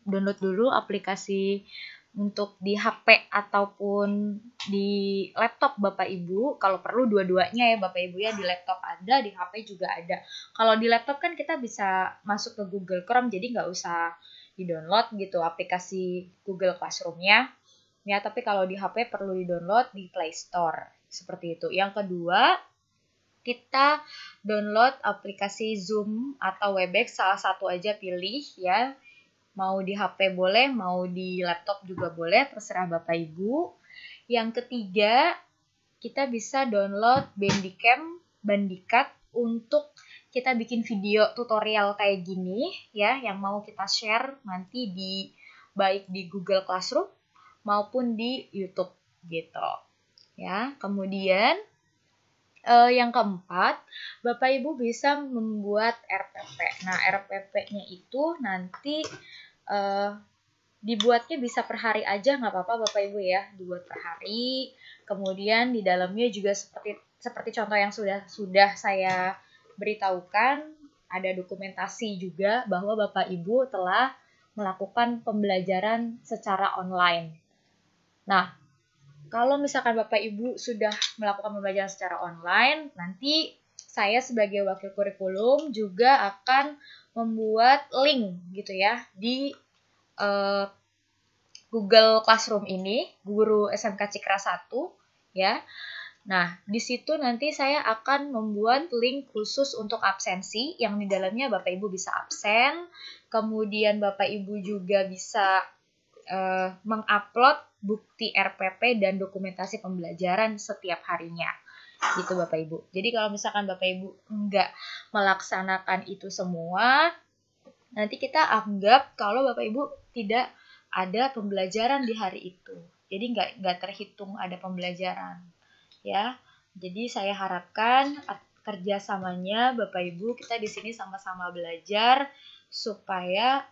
Download dulu aplikasi untuk di HP ataupun di laptop Bapak Ibu. Kalau perlu dua-duanya ya Bapak Ibu ya, di laptop ada, di HP juga ada. Kalau di laptop kan kita bisa masuk ke Google Chrome, jadi nggak usah di-download gitu aplikasi Google Classroom-nya. Ya, tapi kalau di HP perlu di-download di Play Store. Seperti itu. Yang kedua, kita download aplikasi Zoom atau Webex, salah satu aja pilih ya. Mau di HP boleh, mau di laptop juga boleh, terserah Bapak Ibu. Yang ketiga, kita bisa download Bandicam, Bandicat untuk kita bikin video tutorial kayak gini ya, yang mau kita share nanti baik di Google Classroom maupun di YouTube gitu. Ya, kemudian yang keempat, Bapak Ibu bisa membuat RPP. Nah, RPP-nya itu nanti dibuatnya bisa per hari aja, nggak apa-apa Bapak Ibu ya, dibuat per hari. Kemudian di dalamnya juga seperti contoh yang sudah saya beritahukan, ada dokumentasi juga bahwa Bapak Ibu telah melakukan pembelajaran secara online. Nah, kalau misalkan Bapak Ibu sudah melakukan pembelajaran secara online, nanti saya sebagai wakil kurikulum juga akan membuat link gitu ya di Google Classroom ini, guru SMK Cikra 1 ya. Nah, di situ nanti saya akan membuat link khusus untuk absensi yang di dalamnya Bapak Ibu bisa absen. Kemudian Bapak Ibu juga bisa mengupload bukti RPP dan dokumentasi pembelajaran setiap harinya. Gitu Bapak Ibu. Jadi kalau misalkan Bapak Ibu enggak melaksanakan itu semua, nanti kita anggap kalau Bapak Ibu tidak ada pembelajaran di hari itu. Jadi nggak terhitung ada pembelajaran. Ya, jadi saya harapkan kerjasamanya Bapak Ibu kita di sini sama-sama belajar supaya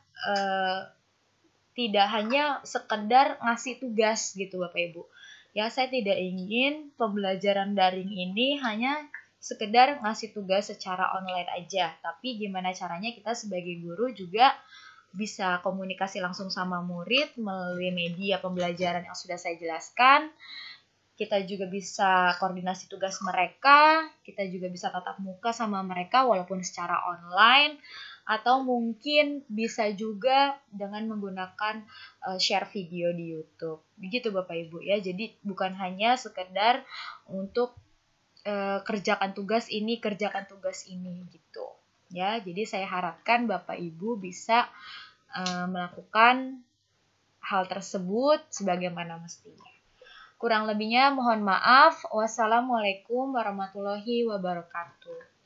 tidak hanya sekedar ngasih tugas gitu Bapak Ibu. Ya, saya tidak ingin pembelajaran daring ini hanya sekedar ngasih tugas secara online aja, tapi gimana caranya kita sebagai guru juga bisa komunikasi langsung sama murid melalui media pembelajaran yang sudah saya jelaskan. Kita juga bisa koordinasi tugas mereka, kita juga bisa tatap muka sama mereka walaupun secara online, atau mungkin bisa juga dengan menggunakan share video di YouTube. Begitu Bapak Ibu ya. Jadi bukan hanya sekedar untuk kerjakan tugas ini gitu. Ya, jadi saya harapkan Bapak Ibu bisa melakukan hal tersebut sebagaimana mestinya. Kurang lebihnya mohon maaf. Wassalamualaikum warahmatullahi wabarakatuh.